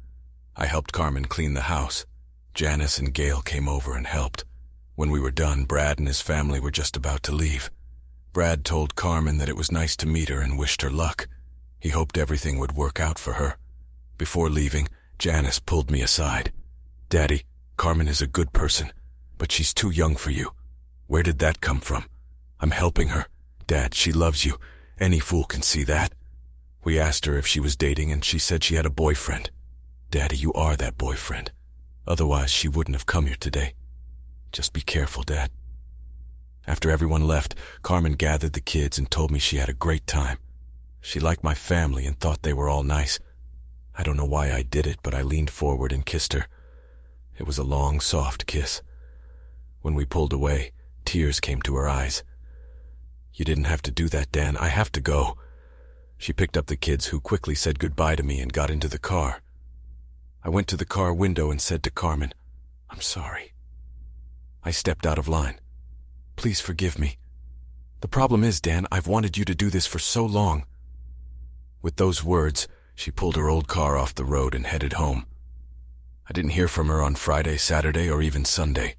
S1: I helped Carmen clean the house. Janice and Gail came over and helped. When we were done, Brad and his family were just about to leave. Brad told Carmen that it was nice to meet her and wished her luck. He hoped everything would work out for her. Before leaving, Janice pulled me aside. Daddy, Carmen is a good person, but she's too young for you. Where did that come from? I'm helping her. Dad, she loves you. Any fool can see that. We asked her if she was dating and she said she had a boyfriend. Daddy, you are that boyfriend. Otherwise, she wouldn't have come here today. Just be careful, Dad. After everyone left, Carmen gathered the kids and told me she had a great time. She liked my family and thought they were all nice. I don't know why I did it, but I leaned forward and kissed her. It was a long, soft kiss. When we pulled away, tears came to her eyes. You didn't have to do that, Dan. I have to go. She picked up the kids, who quickly said goodbye to me and got into the car. I went to the car window and said to Carmen, I'm sorry. I stepped out of line. Please forgive me. The problem is, Dan, I've wanted you to do this for so long. With those words, she pulled her old car off the road and headed home. I didn't hear from her on Friday, Saturday, or even Sunday.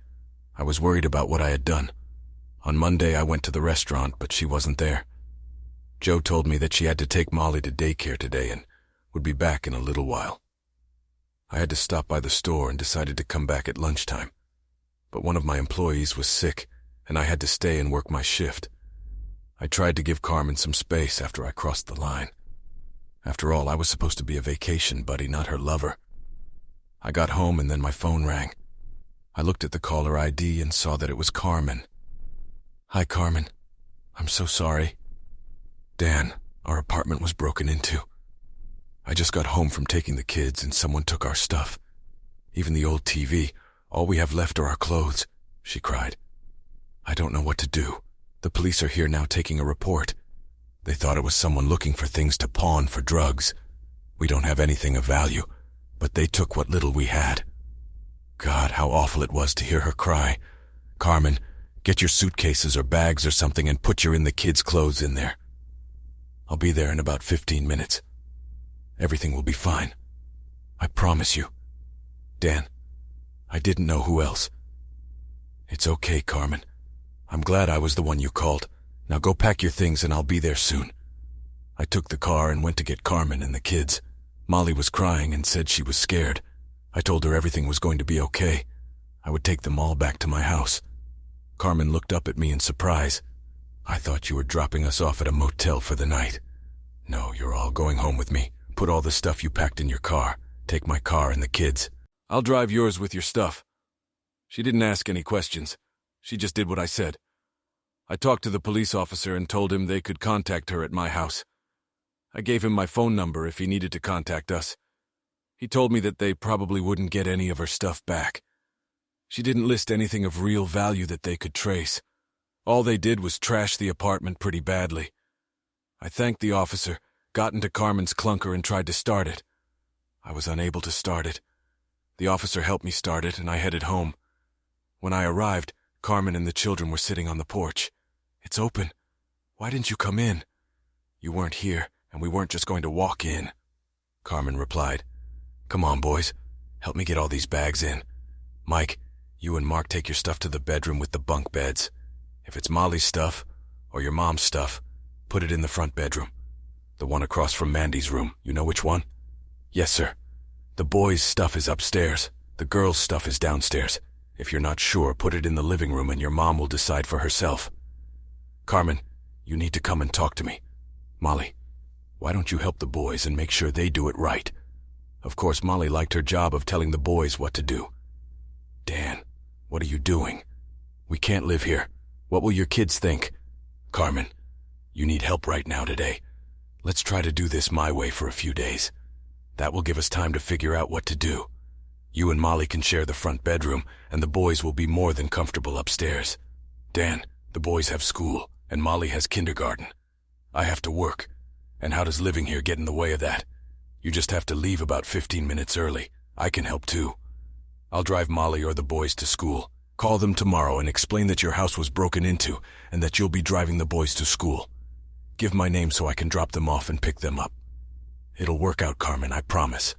S1: I was worried about what I had done. On Monday, I went to the restaurant, but she wasn't there. Joe told me that she had to take Molly to daycare today and would be back in a little while. I had to stop by the store and decided to come back at lunchtime. But one of my employees was sick, and I had to stay and work my shift. I tried to give Carmen some space after I crossed the line. After all, I was supposed to be a vacation buddy, not her lover. I got home and then my phone rang. I looked at the caller ID and saw that it was Carmen. Hi, Carmen. I'm so sorry. Dan, our apartment was broken into. I just got home from taking the kids and someone took our stuff. Even the old TV. All we have left are our clothes, she cried. I don't know what to do. The police are here now taking a report. They thought it was someone looking for things to pawn for drugs. We don't have anything of value, but they took what little we had. God, how awful it was to hear her cry. Carmen, get your suitcases or bags or something and put the kids' clothes in there. I'll be there in about 15 minutes. Everything will be fine. I promise you. Dan, I didn't know who else. It's okay, Carmen. I'm glad I was the one you called. Now go pack your things and I'll be there soon. I took the car and went to get Carmen and the kids. Molly was crying and said she was scared. I told her everything was going to be okay. I would take them all back to my house. Carmen looked up at me in surprise. I thought you were dropping us off at a motel for the night. No, you're all going home with me. Put all the stuff you packed in your car. Take my car and the kids. I'll drive yours with your stuff. She didn't ask any questions. She just did what I said. I talked to the police officer and told him they could contact her at my house. I gave him my phone number if he needed to contact us. He told me that they probably wouldn't get any of her stuff back. She didn't list anything of real value that they could trace. All they did was trash the apartment pretty badly. I thanked the officer, got into Carmen's clunker and tried to start it. I was unable to start it. The officer helped me start it and I headed home. When I arrived, Carmen and the children were sitting on the porch. It's open. Why didn't you come in? You weren't here, and we weren't just going to walk in. Carmen replied. Come on, boys. Help me get all these bags in. Mike, you and Mark take your stuff to the bedroom with the bunk beds. If it's Molly's stuff, or your mom's stuff, put it in the front bedroom. The one across from Mandy's room. You know which one? Yes, sir. The boys' stuff is upstairs. The girls' stuff is downstairs. If you're not sure, put it in the living room and your mom will decide for herself. Carmen, you need to come and talk to me. Molly, why don't you help the boys and make sure they do it right? Of course, Molly liked her job of telling the boys what to do. Dan, what are you doing? We can't live here. What will your kids think? Carmen, you need help right now today. Let's try to do this my way for a few days. That will give us time to figure out what to do. You and Molly can share the front bedroom, and the boys will be more than comfortable upstairs. Dan, the boys have school, and Molly has kindergarten. I have to work, and how does living here get in the way of that? You just have to leave about 15 minutes early. I can help too. I'll drive Molly or the boys to school. Call them tomorrow and explain that your house was broken into, and that you'll be driving the boys to school. Give my name so I can drop them off and pick them up. It'll work out, Carmen, I promise.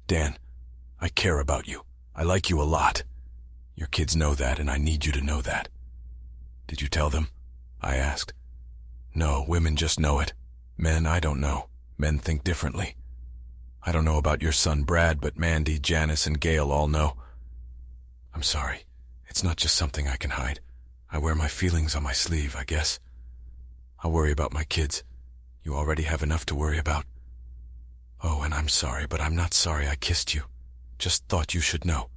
S1: Dan, I care about you. I like you a lot. Your kids know that, and I need you to know that. Did you tell them? I asked. No, women just know it. Men, I don't know. Men think differently. I don't know about your son Brad, but Mandy, Janice, and Gail all know. I'm sorry. It's not just something I can hide. I wear my feelings on my sleeve, I guess. I'll worry about my kids. You already have enough to worry about. Oh, and I'm sorry, but I'm not sorry I kissed you. Just thought you should know.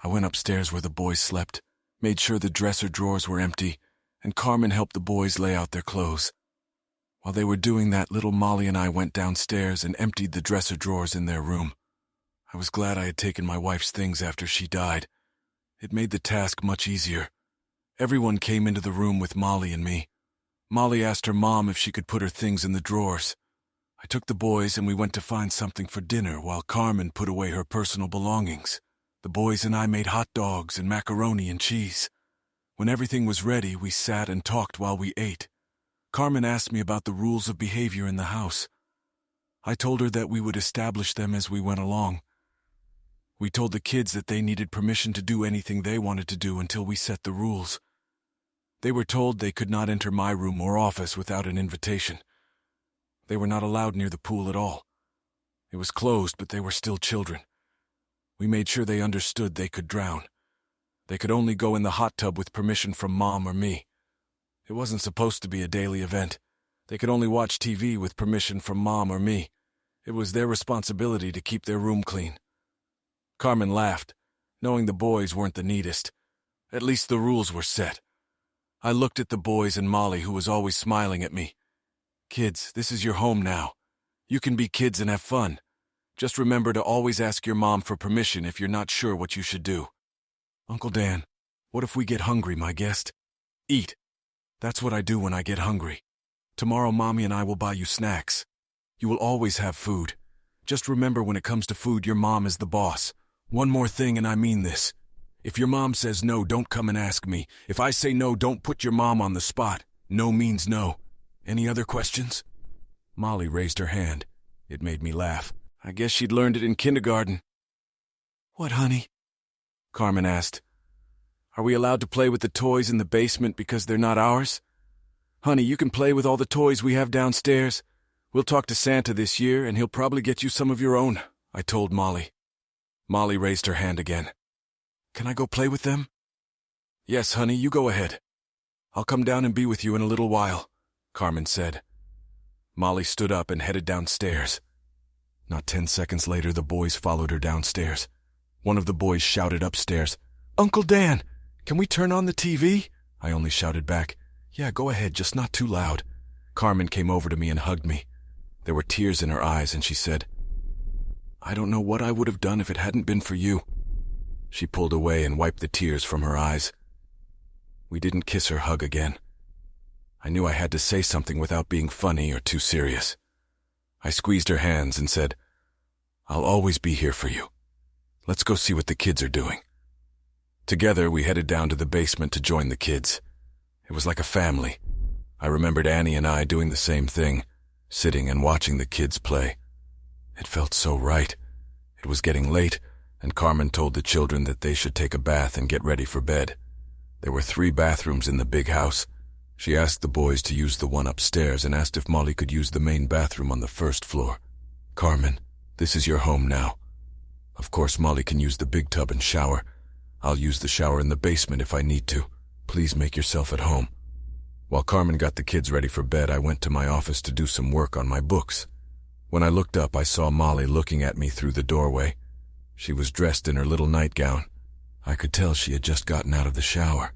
S1: I went upstairs where the boys slept, made sure the dresser drawers were empty, and Carmen helped the boys lay out their clothes. While they were doing that, little Molly and I went downstairs and emptied the dresser drawers in their room. I was glad I had taken my wife's things after she died. It made the task much easier. Everyone came into the room with Molly and me. Molly asked her mom if she could put her things in the drawers. I took the boys and we went to find something for dinner while Carmen put away her personal belongings. The boys and I made hot dogs and macaroni and cheese. When everything was ready, we sat and talked while we ate. Carmen asked me about the rules of behavior in the house. I told her that we would establish them as we went along. We told the kids that they needed permission to do anything they wanted to do until we set the rules. They were told they could not enter my room or office without an invitation. They were not allowed near the pool at all. It was closed, but they were still children. We made sure they understood they could drown. They could only go in the hot tub with permission from Mom or me. It wasn't supposed to be a daily event. They could only watch TV with permission from Mom or me. It was their responsibility to keep their room clean. Carmen laughed, knowing the boys weren't the neatest. At least the rules were set. I looked at the boys and Molly, who was always smiling at me. Kids, this is your home now. You can be kids and have fun. Just remember to always ask your mom for permission if you're not sure what you should do. Uncle Dan, what if we get hungry, my guest? Eat. That's what I do when I get hungry. Tomorrow, Mommy and I will buy you snacks. You will always have food. Just remember, when it comes to food, your mom is the boss. One more thing, and I mean this. If your mom says no, don't come and ask me. If I say no, don't put your mom on the spot. No means no. Any other questions? Molly raised her hand. It made me laugh. I guess she'd learned it in kindergarten. What, honey? Carmen asked. Are we allowed to play with the toys in the basement because they're not ours? Honey, you can play with all the toys we have downstairs. We'll talk to Santa this year, and he'll probably get you some of your own, I told Molly. Molly raised her hand again. Can I go play with them? Yes, honey, you go ahead. I'll come down and be with you in a little while, Carmen said. Molly stood up and headed downstairs. Not 10 seconds later, the boys followed her downstairs. One of the boys shouted upstairs, Uncle Dan, can we turn on the TV? I only shouted back, Yeah, go ahead, just not too loud. Carmen came over to me and hugged me. There were tears in her eyes, and she said, I don't know what I would have done if it hadn't been for you. She pulled away and wiped the tears from her eyes. We didn't kiss or hug again. I knew I had to say something without being funny or too serious. I squeezed her hands and said, I'll always be here for you. Let's go see what the kids are doing. Together, we headed down to the basement to join the kids. It was like a family. I remembered Annie and I doing the same thing, sitting and watching the kids play. It felt so right. It was getting late, and Carmen told the children that they should take a bath and get ready for bed. There were 3 bathrooms in the big house. She asked the boys to use the one upstairs and asked if Molly could use the main bathroom on the first floor. Carmen, this is your home now. Of course, Molly can use the big tub and shower. I'll use the shower in the basement if I need to. Please make yourself at home. While Carmen got the kids ready for bed, I went to my office to do some work on my books. When I looked up, I saw Molly looking at me through the doorway. She was dressed in her little nightgown. I could tell she had just gotten out of the shower.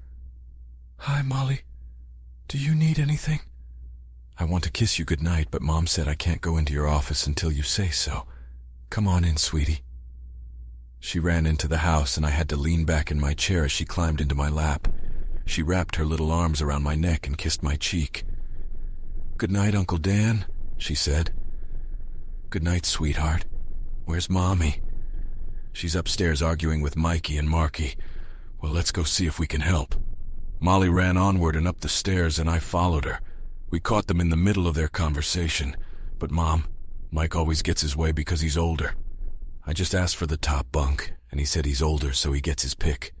S1: Hi, Molly. Do you need anything? I want to kiss you goodnight, but Mom said I can't go into your office until you say so. Come on in, sweetie. She ran into the house, and I had to lean back in my chair as she climbed into my lap. She wrapped her little arms around my neck and kissed my cheek. Good night, Uncle Dan, she said. Good night, sweetheart. Where's Mommy? She's upstairs arguing with Mikey and Marky. Well, let's go see if we can help. Molly ran onward and up the stairs, and I followed her. We caught them in the middle of their conversation. But Mom, Mike always gets his way because he's older. I just asked for the top bunk, and he said he's older, so he gets his pick.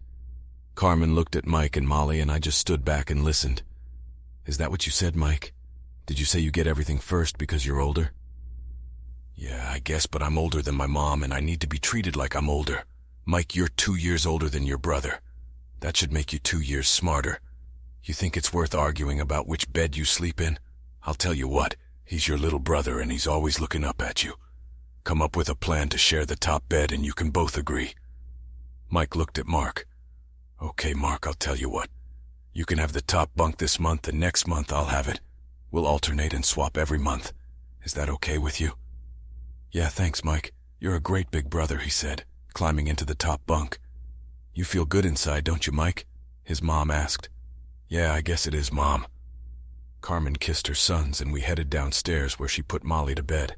S1: Carmen looked at Mike and Molly, and I just stood back and listened. Is that what you said, Mike? Did you say you get everything first because you're older? Yeah, I guess, but I'm older than my mom, and I need to be treated like I'm older. Mike, you're 2 years older than your brother. That should make you 2 years smarter. You think it's worth arguing about which bed you sleep in? I'll tell you what, he's your little brother, and he's always looking up at you. Come up with a plan to share the top bed, and you can both agree. Mike looked at Mark. Okay, Mark, I'll tell you what. You can have the top bunk this month, and next month I'll have it. We'll alternate and swap every month. Is that okay with you? Yeah, thanks, Mike. You're a great big brother, he said, climbing into the top bunk. You feel good inside, don't you, Mike? His mom asked. Yeah, I guess it is, Mom. Carmen kissed her sons, and we headed downstairs where she put Molly to bed.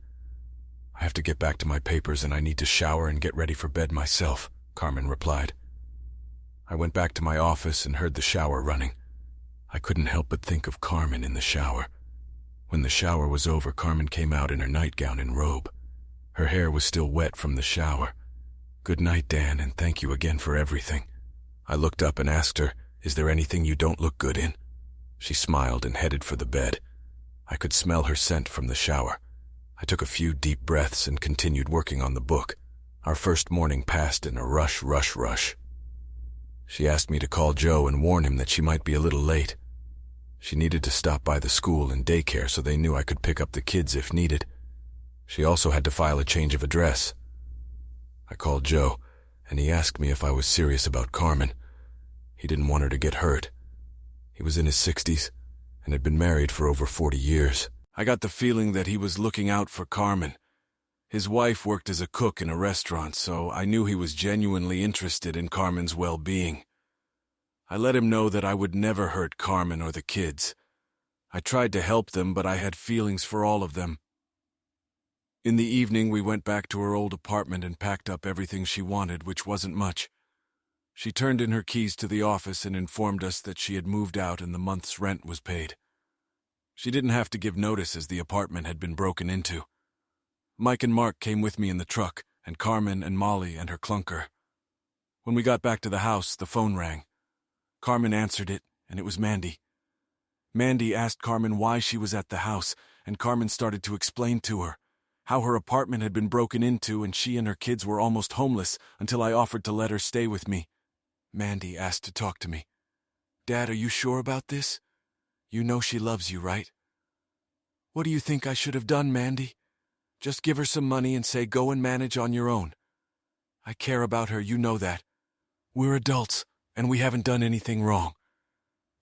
S1: I have to get back to my papers, and I need to shower and get ready for bed myself, Carmen replied. I went back to my office and heard the shower running. I couldn't help but think of Carmen in the shower. When the shower was over, Carmen came out in her nightgown and robe. Her hair was still wet from the shower. Good night, Dan, and thank you again for everything. I looked up and asked her, Is there anything you don't look good in? She smiled and headed for the bed. I could smell her scent from the shower. I took a few deep breaths and continued working on the book. Our first morning passed in a rush. She asked me to call Joe and warn him that she might be a little late. She needed to stop by the school and daycare so they knew I could pick up the kids if needed. She also had to file a change of address. I called Joe, and he asked me if I was serious about Carmen. He didn't want her to get hurt. He was in his 60s and had been married for over 40 years. I got the feeling that he was looking out for Carmen. His wife worked as a cook in a restaurant, so I knew he was genuinely interested in Carmen's well-being. I let him know that I would never hurt Carmen or the kids. I tried to help them, but I had feelings for all of them. In the evening, we went back to her old apartment and packed up everything she wanted, which wasn't much. She turned in her keys to the office and informed us that she had moved out and the month's rent was paid. She didn't have to give notice as the apartment had been broken into. Mike and Mark came with me in the truck, and Carmen and Molly and her clunker. When we got back to the house, the phone rang. Carmen answered it, and it was Mandy. Mandy asked Carmen why she was at the house, and Carmen started to explain to her how her apartment had been broken into and she and her kids were almost homeless until I offered to let her stay with me. Mandy asked to talk to me. "Dad, are you sure about this? You know she loves you, right?" "What do you think I should have done, Mandy? Just give her some money and say go and manage on your own. I care about her, you know that. We're adults, and we haven't done anything wrong.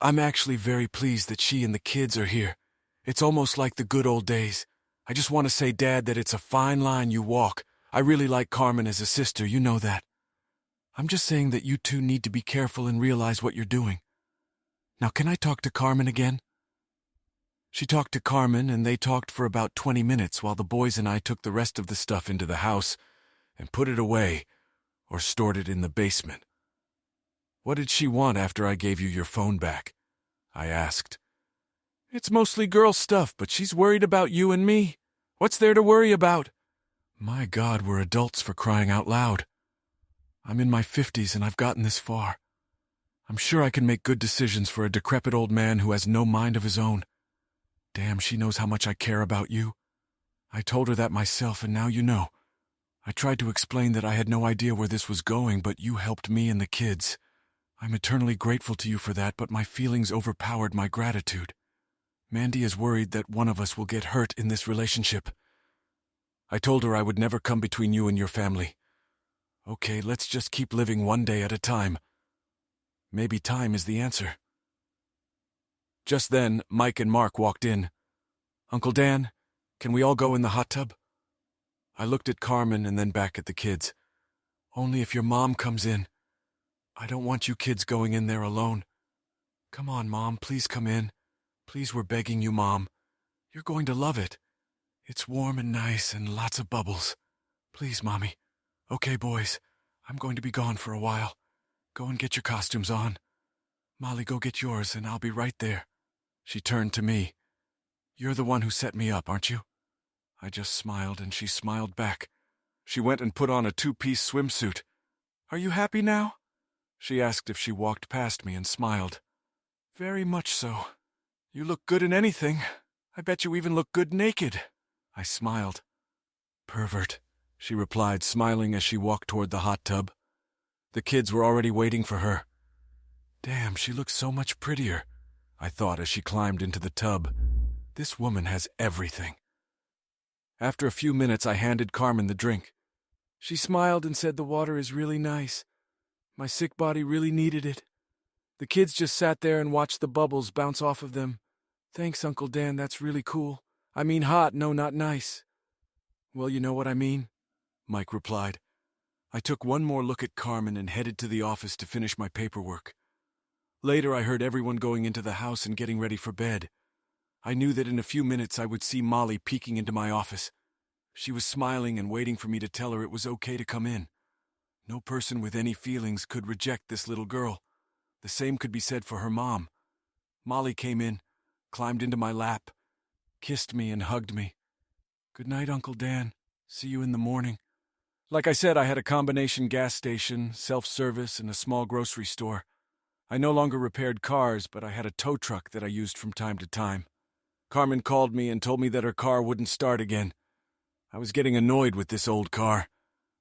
S1: I'm actually very pleased that she and the kids are here. It's almost like the good old days. I just want to say, Dad, that it's a fine line you walk. I really like Carmen as a sister, you know that. I'm just saying that you two need to be careful and realize what you're doing. Now, can I talk to Carmen again?" She talked to Carmen, and they talked for about 20 minutes while the boys and I took the rest of the stuff into the house and put it away or stored it in the basement. "What did she want after I gave you your phone back?" I asked. "It's mostly girl stuff, but she's worried about you and me. What's there to worry about?" My God, we're adults, for crying out loud. I'm in my 50s and I've gotten this far. I'm sure I can make good decisions for a decrepit old man who has no mind of his own. Damn, she knows how much I care about you. I told her that myself, and now you know. I tried to explain that I had no idea where this was going, but you helped me and the kids. I'm eternally grateful to you for that, but my feelings overpowered my gratitude. Mandy is worried that one of us will get hurt in this relationship. I told her I would never come between you and your family. Okay, let's just keep living one day at a time. Maybe time is the answer. Just then, Mike and Mark walked in. "Uncle Dan, can we all go in the hot tub?" I looked at Carmen and then back at the kids. "Only if your mom comes in. I don't want you kids going in there alone. Come on, Mom, please come in. Please, we're begging you, Mom. You're going to love it. It's warm and nice and lots of bubbles. Please, Mommy. Okay, boys, I'm going to be gone for a while. Go and get your costumes on. Molly, go get yours, and I'll be right there." She turned to me. "You're the one who set me up, aren't you?" I just smiled, and she smiled back. She went and put on a 2-piece swimsuit. "Are you happy now?" She asked if she walked past me and smiled. "Very much so. You look good in anything. I bet you even look good naked." I smiled. "Pervert," she replied, smiling as she walked toward the hot tub. The kids were already waiting for her. Damn, she looks so much prettier, I thought as she climbed into the tub. This woman has everything. After a few minutes, I handed Carmen the drink. She smiled and said the water is really nice. My sick body really needed it. The kids just sat there and watched the bubbles bounce off of them. "Thanks, Uncle Dan, that's really cool. I mean hot, no, not nice." "Well, you know what I mean," Mike replied. I took one more look at Carmen and headed to the office to finish my paperwork. Later, I heard everyone going into the house and getting ready for bed. I knew that in a few minutes I would see Molly peeking into my office. She was smiling and waiting for me to tell her it was okay to come in. No person with any feelings could reject this little girl. The same could be said for her mom. Molly came in, climbed into my lap, kissed me and hugged me. "Good night, Uncle Dan. See you in the morning." Like I said, I had a combination gas station, self-service, and a small grocery store. I no longer repaired cars, but I had a tow truck that I used from time to time. Carmen called me and told me that her car wouldn't start again. I was getting annoyed with this old car.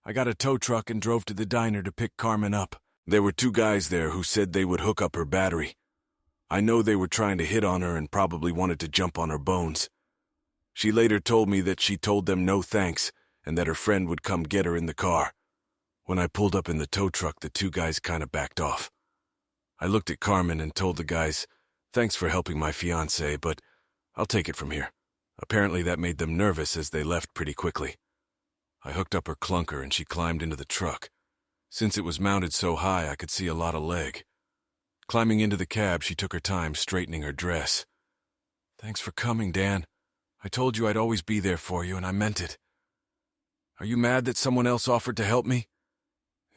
S1: I got a tow truck and drove to the diner to pick Carmen up. There were 2 guys there who said they would hook up her battery. I know they were trying to hit on her and probably wanted to jump on her bones. She later told me that she told them no thanks and that her friend would come get her in the car. When I pulled up in the tow truck, the two guys kind of backed off. I looked at Carmen and told the guys, "Thanks for helping my fiancée, but I'll take it from here." Apparently that made them nervous as they left pretty quickly. I hooked up her clunker and she climbed into the truck. Since it was mounted so high, I could see a lot of leg. Climbing into the cab, she took her time straightening her dress. "Thanks for coming, Dan. I told you I'd always be there for you, and I meant it. Are you mad that someone else offered to help me?"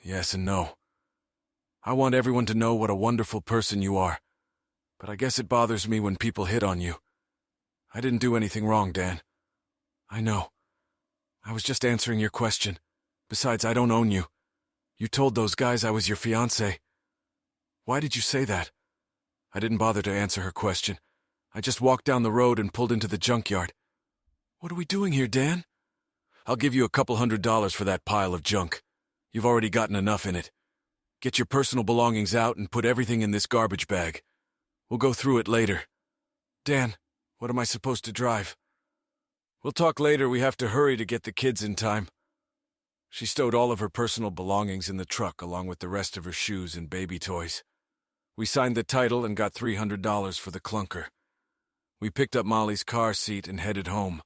S1: "Yes and no. I want everyone to know what a wonderful person you are, but I guess it bothers me when people hit on you. I didn't do anything wrong, Dan. I know. I was just answering your question. Besides, I don't own you. You told those guys I was your fiancé." "Why did you say that?" I didn't bother to answer her question. I just walked down the road and pulled into the junkyard. "What are we doing here, Dan?" "I'll give you a couple $100 for that pile of junk. You've already gotten enough in it. Get your personal belongings out and put everything in this garbage bag. We'll go through it later." "Dan, what am I supposed to drive?" "We'll talk later. We have to hurry to get the kids in time." She stowed all of her personal belongings in the truck along with the rest of her shoes and baby toys. We signed the title and got $300 for the clunker. We picked up Molly's car seat and headed home.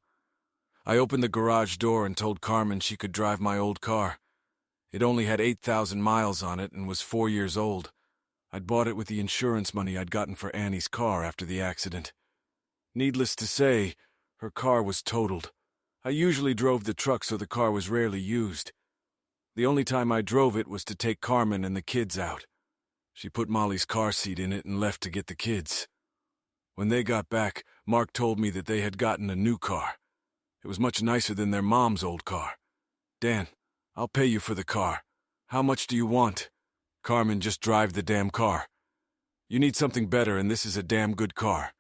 S1: I opened the garage door and told Carmen she could drive my old car. It only had 8,000 miles on it and was 4 years old. I'd bought it with the insurance money I'd gotten for Annie's car after the accident. Needless to say, her car was totaled. I usually drove the truck, so the car was rarely used. The only time I drove it was to take Carmen and the kids out. She put Molly's car seat in it and left to get the kids. When they got back, Mark told me that they had gotten a new car. It was much nicer than their mom's old car. "Dan, I'll pay you for the car. How much do you want?" "Carmen, just drive the damn car. You need something better, and this is a damn good car.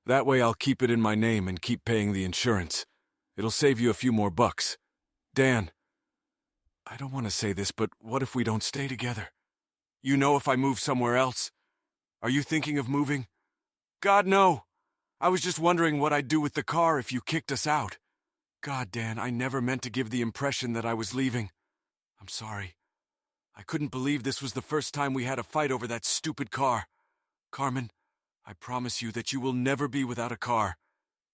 S1: That way I'll keep it in my name and keep paying the insurance. It'll save you a few more bucks. Dan, I don't want to say this, but what if we don't stay together? You know, if I move somewhere else. Are you thinking of moving?" "God, no. I was just wondering what I'd do with the car if you kicked us out." "God, Dan, I never meant to give the impression that I was leaving. I'm sorry. I couldn't believe this was the first time we had a fight over that stupid car. Carmen, I promise you that you will never be without a car.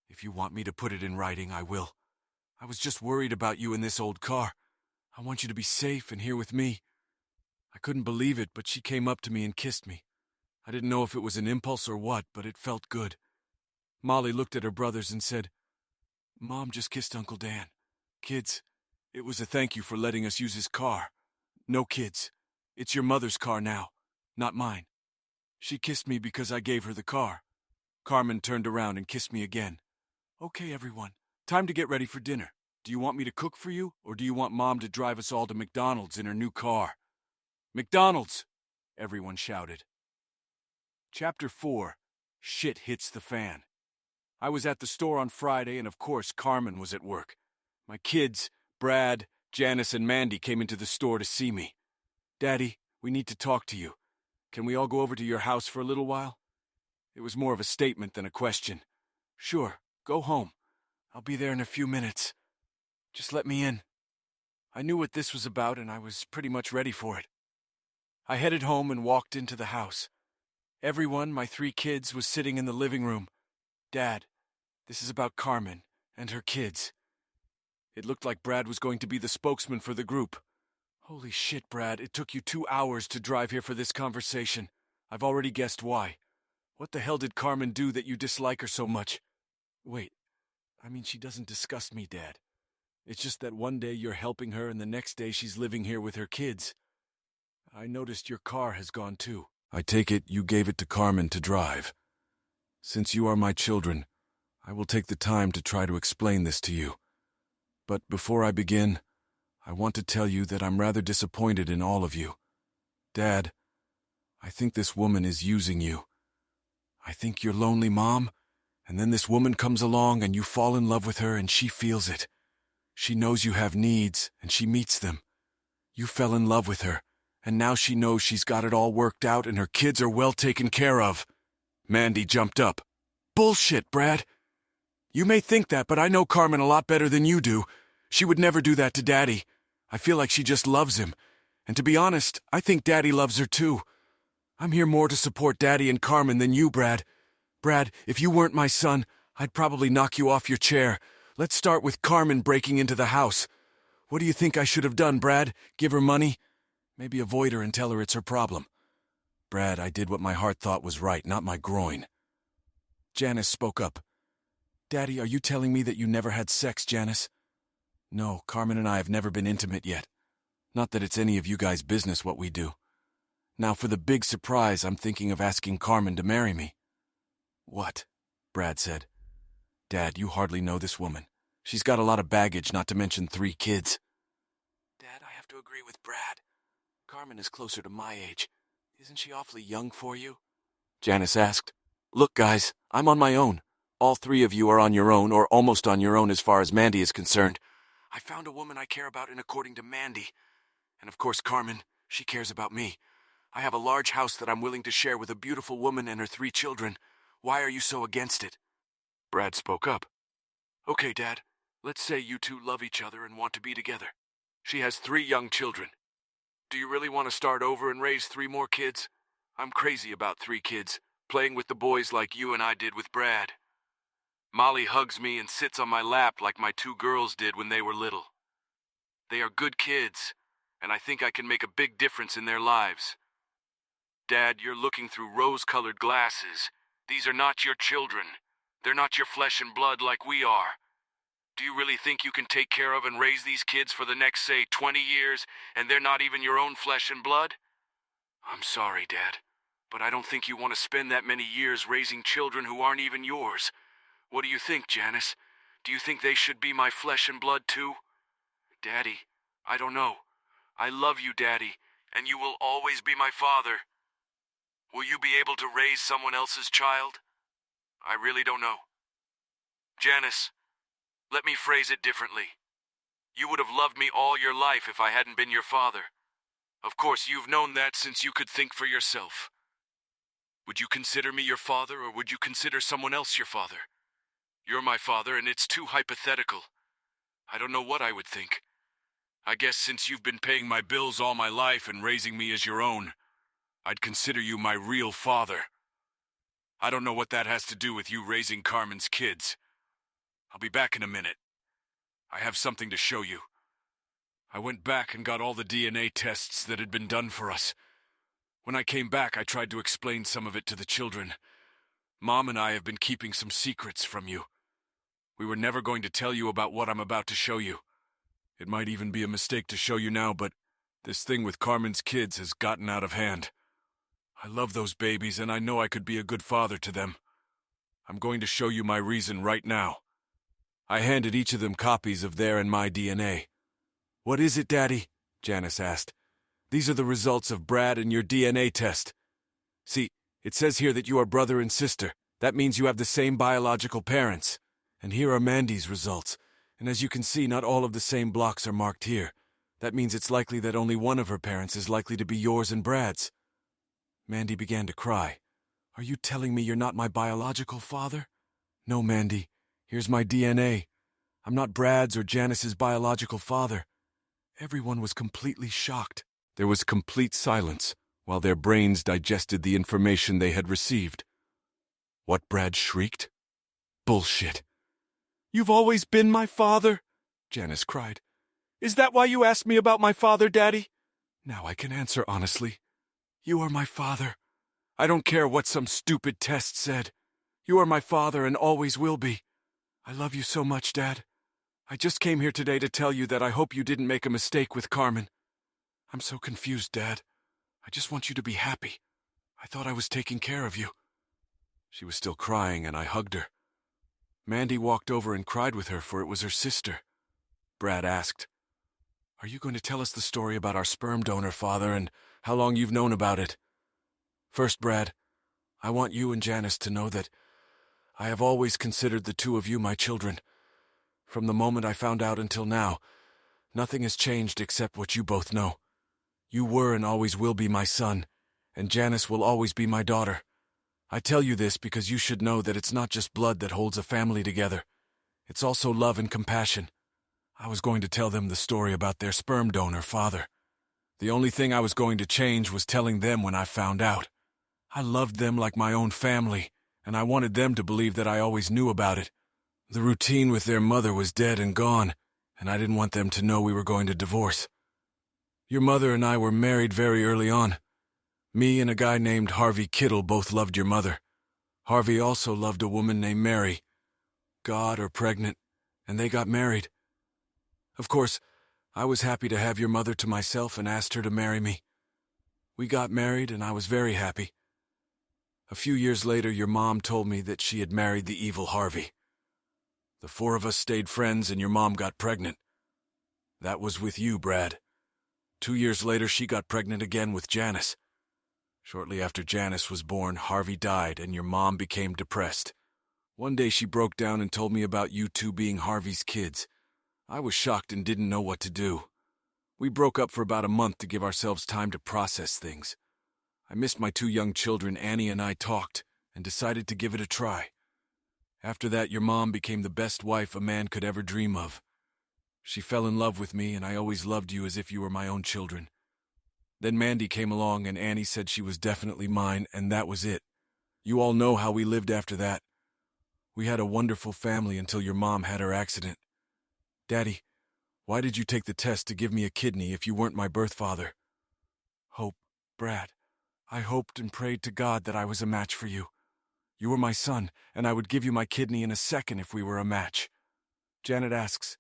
S1: If you want me to put it in writing, I will. I was just worried about you in this old car. I want you to be safe and here with me." I couldn't believe it, but she came up to me and kissed me. I didn't know if it was an impulse or what, but it felt good. Molly looked at her brothers and said, "Mom just kissed Uncle Dan. Kids, it was a thank you for letting us use his car. No, kids, it's your mother's car now, not mine. She kissed me because I gave her the car." Carmen turned around and kissed me again. "Okay, everyone, time to get ready for dinner. Do you want me to cook for you, or do you want Mom to drive us all to McDonald's in her new car?" "McDonald's!" everyone shouted. Chapter 4. Shit Hits the Fan. I was at the store on Friday, and of course Carmen was at work. My kids, Brad, Janice, and Mandy came into the store to see me. "Daddy, we need to talk to you. Can we all go over to your house for a little while?" It was more of a statement than a question. "Sure, go home. I'll be there in a few minutes. Just let me in." I knew what this was about, and I was pretty much ready for it. I headed home and walked into the house. Everyone, my 3 kids, was sitting in the living room. "Dad, this is about Carmen and her kids." It looked like Brad was going to be the spokesman for the group. "Holy shit, Brad, it took you 2 hours to drive here for this conversation. I've already guessed why. What the hell did Carmen do that you dislike her so much?" "Wait, I mean, she doesn't disgust me, Dad. It's just that one day you're helping her and the next day she's living here with her kids. I noticed your car has gone too." "I take it you gave it to Carmen to drive. Since you are my children, I will take the time to try to explain this to you. But before I begin, I want to tell you that I'm rather disappointed in all of you. Dad, I think this woman is using you. I think you're lonely, Mom, and then this woman comes along and you fall in love with her and she feels it. She knows you have needs and she meets them. You fell in love with her, and now she knows she's got it all worked out and her kids are well taken care of. Mandy jumped up. Bullshit, Brad. You may think that, but I know Carmen a lot better than you do. She would never do that to Daddy. I feel like she just loves him. And to be honest, I think Daddy loves her too. I'm here more to support Daddy and Carmen than you, Brad. Brad, if you weren't my son, I'd probably knock you off your chair. Let's start with Carmen breaking into the house. What do you think I should have done, Brad? Give her money? Maybe avoid her and tell her it's her problem. Brad, I did what my heart thought was right, not my groin. Janice spoke up. Daddy, are you telling me that you never had sex, Janice? No, Carmen and I have never been intimate yet. Not that it's any of you guys' business what we do. Now for the big surprise, I'm thinking of asking Carmen to marry me. What? Brad said. Dad, you hardly know this woman. She's got a lot of baggage, not to mention 3 kids. Dad, I have to agree with Brad. Carmen is closer to my age. Isn't she awfully young for you? Janice asked. Look, guys, I'm on my own. All 3 of you are on your own, or almost on your own as far as Mandy is concerned. I found a woman I care about and according to Mandy. And of course, Carmen, she cares about me. I have a large house that I'm willing to share with a beautiful woman and her 3 children. Why are you so against it? Brad spoke up. Okay, Dad, let's say you 2 love each other and want to be together. She has 3 young children. Do you really want to start over and raise 3 more kids? I'm crazy about 3 kids, playing with the boys like you and I did with Brad. Molly hugs me and sits on my lap like my 2 girls did when they were little. They are good kids, and I think I can make a big difference in their lives. Dad, you're looking through rose-colored glasses. These are not your children. They're not your flesh and blood like we are. Do you really think you can take care of and raise these kids for the next, say, 20 years, and they're not even your own flesh and blood? I'm sorry, Dad, but I don't think you want to spend that many years raising children who aren't even yours. What do you think, Janice? Do you think they should be my flesh and blood too? Daddy, I don't know. I love you, Daddy, and you will always be my father. Will you be able to raise someone else's child? I really don't know. Janice, let me phrase it differently. You would have loved me all your life if I hadn't been your father. Of course, you've known that since you could think for yourself. Would you consider me your father, or would you consider someone else your father? You're my father, and it's too hypothetical. I don't know what I would think. I guess since you've been paying my bills all my life and raising me as your own, I'd consider you my real father. I don't know what that has to do with you raising Carmen's kids. I'll be back in a minute. I have something to show you. I went back and got all the DNA tests that had been done for us. When I came back, I tried to explain some of it to the children. Mom and I have been keeping some secrets from you. We were never going to tell you about what I'm about to show you. It might even be a mistake to show you now, but this thing with Carmen's kids has gotten out of hand. I love those babies, and I know I could be a good father to them. I'm going to show you my reason right now. I handed each of them copies of their and my DNA. What is it, Daddy? Janice asked. These are the results of Brad and your DNA test. See, it says here that you are brother and sister. That means you have the same biological parents. And here are Mandy's results. And as you can see, not all of the same blocks are marked here. That means it's likely that only one of her parents is likely to be yours and Brad's. Mandy began to cry. Are you telling me you're not my biological father? No, Mandy. Here's my DNA. I'm not Brad's or Janice's biological father. Everyone was completely shocked. There was complete silence while their brains digested the information they had received. What, Brad shrieked? Bullshit. You've always been my father? Janice cried. Is that why you asked me about my father, Daddy? Now I can answer honestly. You are my father. I don't care what some stupid test said. You are my father and always will be. I love you so much, Dad. I just came here today to tell you that I hope you didn't make a mistake with Carmen. I'm so confused, Dad. I just want you to be happy. I thought I was taking care of you. She was still crying, and I hugged her. Mandy walked over and cried with her, for it was her sister. Brad asked, Are you going to tell us the story about our sperm donor, Father, and how long you've known about it? First, Brad, I want you and Janice to know that I have always considered the 2 of you my children. From the moment I found out until now, nothing has changed except what you both know. You were and always will be my son, and Janice will always be my daughter. I tell you this because you should know that it's not just blood that holds a family together. It's also love and compassion. I was going to tell them the story about their sperm donor father. The only thing I was going to change was telling them when I found out. I loved them like my own family, and I wanted them to believe that I always knew about it. The routine with their mother was dead and gone, and I didn't want them to know we were going to divorce. Your mother and I were married very early on. Me and a guy named Harvey Kittle both loved your mother. Harvey also loved a woman named Mary. God or pregnant, and they got married. Of course, I was happy to have your mother to myself and asked her to marry me. We got married, and I was very happy. A few years later, your mom told me that she had married the evil Harvey. The four of us stayed friends, and your mom got pregnant. That was with you, Brad. 2 years later, she got pregnant again with Janice. Shortly after Janice was born, Harvey died, and your mom became depressed. One day she broke down and told me about you two being Harvey's kids. I was shocked and didn't know what to do. We broke up for about a month to give ourselves time to process things. I missed my 2 young children. Annie and I talked and decided to give it a try. After that, your mom became the best wife a man could ever dream of. She fell in love with me, and I always loved you as if you were my own children. Then Mandy came along, and Annie said she was definitely mine, and that was it. You all know how we lived after that. We had a wonderful family until your mom had her accident. Daddy, why did you take the test to give me a kidney if you weren't my birth father? Hope, Brad. I hoped and prayed to God that I was a match for you. You were my son, and I would give you my kidney in a second if we were a match. Janet asks,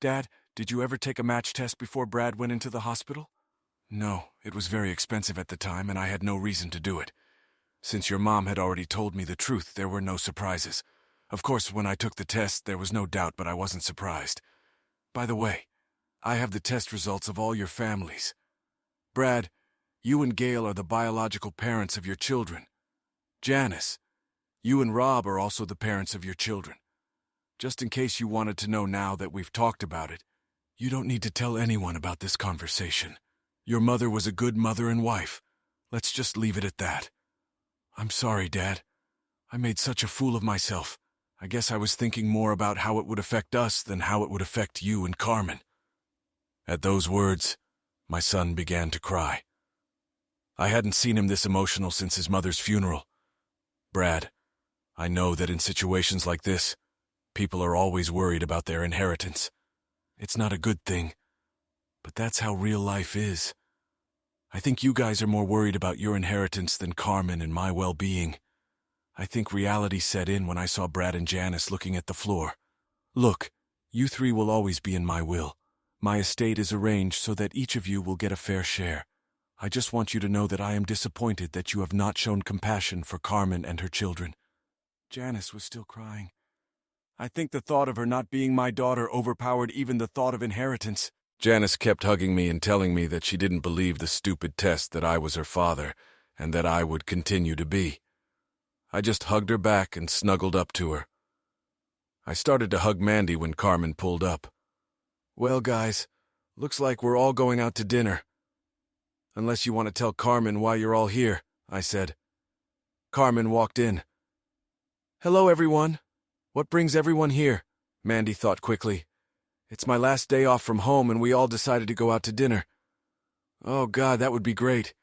S1: Dad, did you ever take a match test before Brad went into the hospital? No, it was very expensive at the time, and I had no reason to do it. Since your mom had already told me the truth, there were no surprises. Of course, when I took the test, there was no doubt, but I wasn't surprised. By the way, I have the test results of all your families. Brad, you and Gail are the biological parents of your children. Janice, you and Rob are also the parents of your children. Just in case you wanted to know now that we've talked about it, you don't need to tell anyone about this conversation. Your mother was a good mother and wife. Let's just leave it at that. I'm sorry, Dad. I made such a fool of myself. I guess I was thinking more about how it would affect us than how it would affect you and Carmen. At those words, my son began to cry. I hadn't seen him this emotional since his mother's funeral. Brad, I know that in situations like this, people are always worried about their inheritance. It's not a good thing, but that's how real life is. I think you guys are more worried about your inheritance than Carmen and my well-being. I think reality set in when I saw Brad and Janice looking at the floor. Look, you 3 will always be in my will. My estate is arranged so that each of you will get a fair share. I just want you to know that I am disappointed that you have not shown compassion for Carmen and her children. Janice was still crying. I think the thought of her not being my daughter overpowered even the thought of inheritance. Janice kept hugging me and telling me that she didn't believe the stupid test that I was her father, and that I would continue to be. I just hugged her back and snuggled up to her. I started to hug Mandy when Carmen pulled up. Well, guys, looks like we're all going out to dinner. Unless you want to tell Carmen why you're all here, I said. Carmen walked in. Hello, everyone. What brings everyone here? Mandy thought quickly. It's my last day off from home, and we all decided to go out to dinner. Oh, God, that would be great.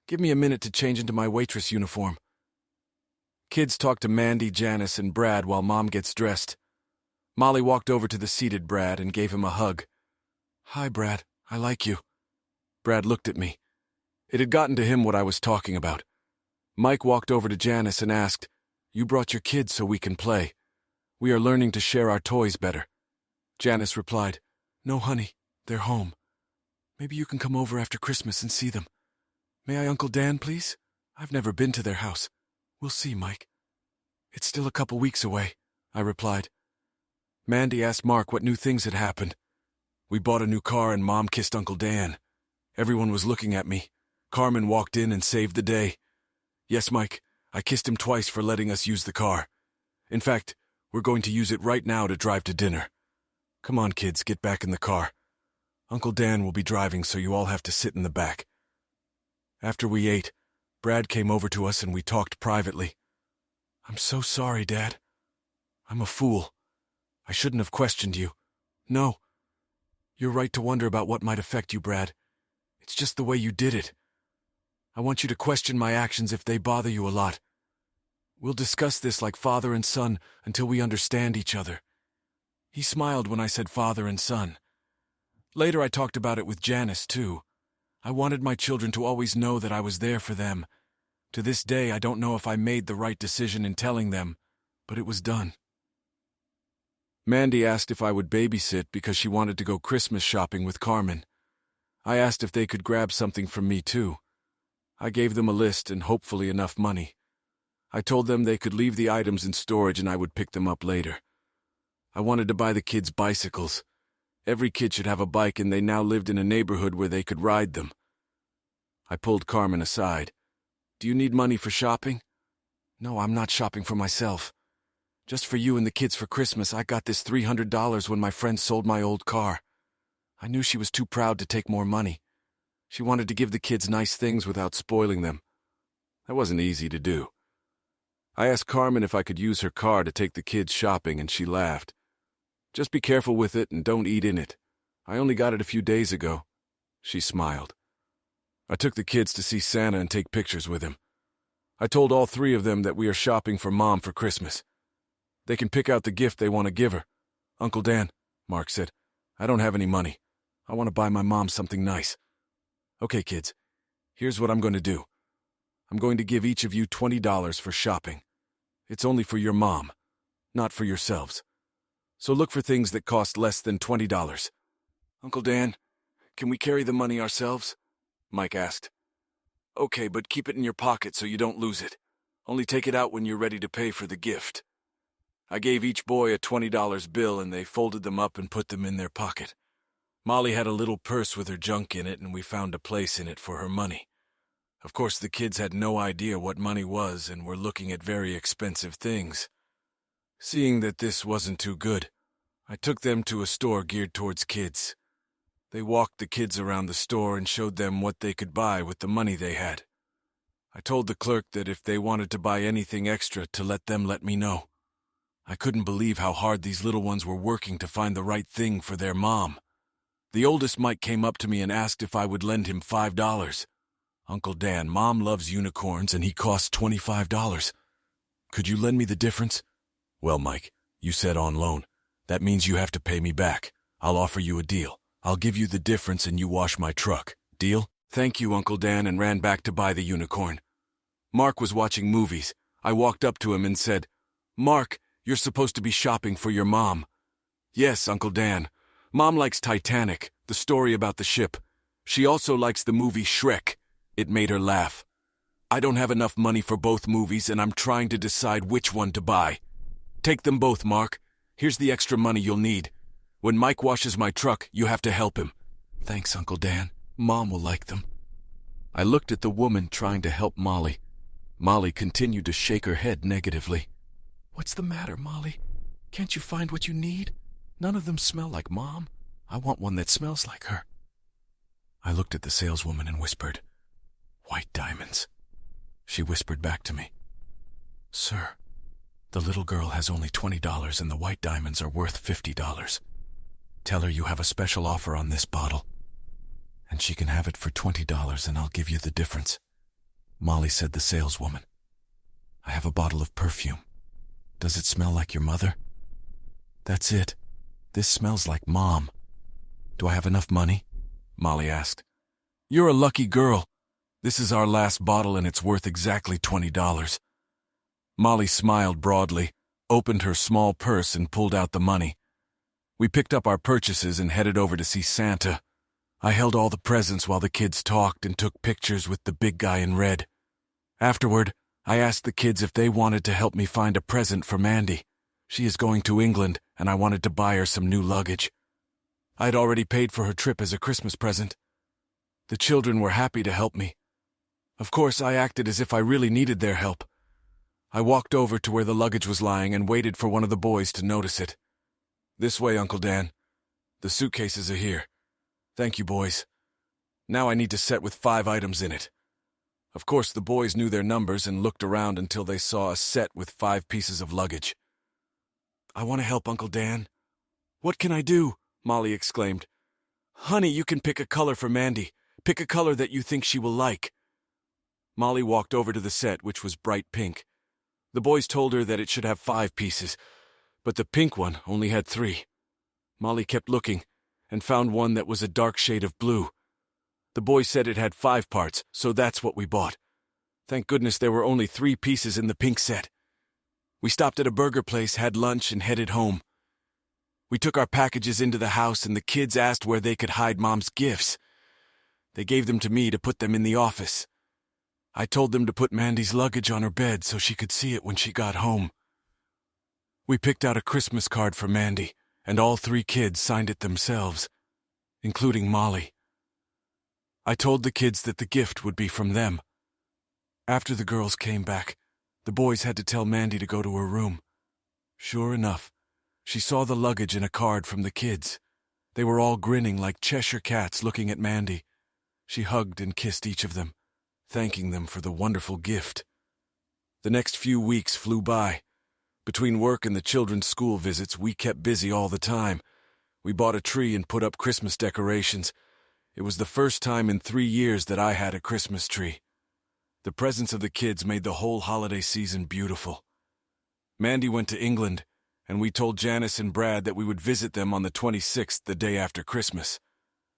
S1: Give me a minute to change into my waitress uniform. Kids talk to Mandy, Janice, and Brad while Mom gets dressed. Molly walked over to the seated Brad and gave him a hug. Hi, Brad. I like you. Brad looked at me. It had gotten to him what I was talking about. Mike walked over to Janice and asked, You brought your kids so we can play. We are learning to share our toys better. Janice replied, No, honey, they're home. Maybe you can come over after Christmas and see them. May I, Uncle Dan, please? I've never been to their house. We'll see, Mike. It's still a couple weeks away, I replied. Mandy asked Mark what new things had happened. We bought a new car and Mom kissed Uncle Dan. Everyone was looking at me. Carmen walked in and saved the day. Yes, Mike, I kissed him twice for letting us use the car. In fact, we're going to use it right now to drive to dinner. Come on, kids, get back in the car. Uncle Dan will be driving, so you all have to sit in the back. After we ate, Brad came over to us and we talked privately. "I'm so sorry, Dad. I'm a fool. I shouldn't have questioned you. No. You're right to wonder about what might affect you, Brad. It's just the way you did it. I want you to question my actions if they bother you a lot. We'll discuss this like father and son until we understand each other." He smiled when I said father and son. Later I talked about it with Janice, too. I wanted my children to always know that I was there for them. To this day, I don't know if I made the right decision in telling them, but it was done. Mandy asked if I would babysit because she wanted to go Christmas shopping with Carmen. I asked if they could grab something from me, too. I gave them a list and hopefully enough money. I told them they could leave the items in storage and I would pick them up later. I wanted to buy the kids bicycles. Every kid should have a bike, and they now lived in a neighborhood where they could ride them. I pulled Carmen aside. "Do you need money for shopping?" "No, I'm not shopping for myself. Just for you and the kids for Christmas. I got this $300 when my friend sold my old car. I knew she was too proud to take more money. She wanted to give the kids nice things without spoiling them. That wasn't easy to do. I asked Carmen if I could use her car to take the kids shopping, and she laughed. "Just be careful with it and don't eat in it. I only got it a few days ago." She smiled. I took the kids to see Santa and take pictures with him. I told all three of them that we are shopping for Mom for Christmas. They can pick out the gift they want to give her. "Uncle Dan," Mark said, "I don't have any money. I want to buy my mom something nice." "Okay, kids, here's what I'm going to do. I'm going to give each of you $20 for shopping. It's only for your mom, not for yourselves. So look for things that cost less than $20. "Uncle Dan, can we carry the money ourselves?" Mike asked. "Okay, but keep it in your pocket so you don't lose it. Only take it out when you're ready to pay for the gift." I gave each boy a $20 bill, and they folded them up and put them in their pocket. Molly had a little purse with her junk in it, and we found a place in it for her money. Of course, the kids had no idea what money was and were looking at very expensive things. Seeing that this wasn't too good, I took them to a store geared towards kids. They walked the kids around the store and showed them what they could buy with the money they had. I told the clerk that if they wanted to buy anything extra, to let me know. I couldn't believe how hard these little ones were working to find the right thing for their mom. The oldest Mike came up to me and asked if I would lend him $5. "Uncle Dan, Mom loves unicorns and he costs $25. Could you lend me the difference?" "Well, Mike, you said on loan. That means you have to pay me back. I'll offer you a deal. I'll give you the difference and you wash my truck. Deal?" "Thank you, Uncle Dan," and ran back to buy the unicorn. Mark was watching movies. I walked up to him and said, "Mark, you're supposed to be shopping for your mom." "Yes, Uncle Dan. Mom likes Titanic, the story about the ship. She also likes the movie Shrek. It made her laugh. I don't have enough money for both movies, and I'm trying to decide which one to buy. Take them both, Mark. Here's the extra money you'll need. When Mike washes my truck, you have to help him." "Thanks, Uncle Dan. Mom will like them." I looked at the woman trying to help Molly. Molly continued to shake her head negatively. "What's the matter, Molly? Can't you find what you need? None of them smell like Mom. I want one that smells like her." I looked at the saleswoman and whispered, "White diamonds." She whispered back to me, "Sir, the little girl has only $20 and the white diamonds are worth $50. Tell her you have a special offer on this bottle, and she can have it for $20 and I'll give you the difference." Molly said, the saleswoman, "I have a bottle of perfume. Does it smell like your mother?" "That's it. This smells like Mom." "Do I have enough money?" Molly asked. "You're a lucky girl. This is our last bottle and it's worth exactly $20. Molly smiled broadly, opened her small purse and pulled out the money. We picked up our purchases and headed over to see Santa. I held all the presents while the kids talked and took pictures with the big guy in red. Afterward, I asked the kids if they wanted to help me find a present for Mandy. She is going to England, and I wanted to buy her some new luggage. I had already paid for her trip as a Christmas present. The children were happy to help me. Of course, I acted as if I really needed their help. I walked over to where the luggage was lying and waited for one of the boys to notice it. "This way, Uncle Dan. The suitcases are here. Thank you, boys. Now I need to set with 5 items in it." Of course, the boys knew their numbers and looked around until they saw a set with 5 pieces of luggage. "I want to help, Uncle Dan." "What can I do?" Molly exclaimed. "Honey, you can pick a color for Mandy. Pick a color that you think she will like." Molly walked over to the set, which was bright pink. The boys told her that it should have 5 pieces, but the pink one only had 3. Molly kept looking and found one that was a dark shade of blue. The boys said it had 5 parts, so that's what we bought. Thank goodness there were only 3 pieces in the pink set. We stopped at a burger place, had lunch, and headed home. We took our packages into the house, and the kids asked where they could hide Mom's gifts. They gave them to me to put them in the office. I told them to put Mandy's luggage on her bed so she could see it when she got home. We picked out a Christmas card for Mandy, and all 3 kids signed it themselves, including Molly. I told the kids that the gift would be from them. After the girls came back, the boys had to tell Mandy to go to her room. Sure enough, she saw the luggage and a card from the kids. They were all grinning like Cheshire cats looking at Mandy. She hugged and kissed each of them, thanking them for the wonderful gift. The next few weeks flew by. Between work and the children's school visits, we kept busy all the time. We bought a tree and put up Christmas decorations. It was the first time in 3 years that I had a Christmas tree. The presence of the kids made the whole holiday season beautiful. Mandy went to England, and we told Janice and Brad that we would visit them on the 26th, the day after Christmas.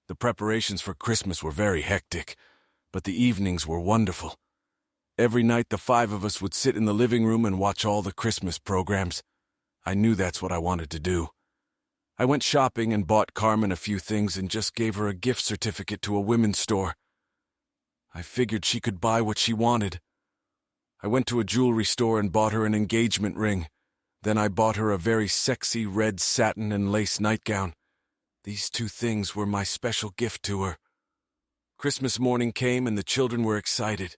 S1: The preparations for Christmas were very hectic, but the evenings were wonderful. Every night the 5 of us would sit in the living room and watch all the Christmas programs. I knew that's what I wanted to do. I went shopping and bought Carmen a few things and just gave her a gift certificate to a women's store. I figured she could buy what she wanted. I went to a jewelry store and bought her an engagement ring. Then I bought her a very sexy red satin and lace nightgown. These 2 things were my special gift to her. Christmas morning came and the children were excited.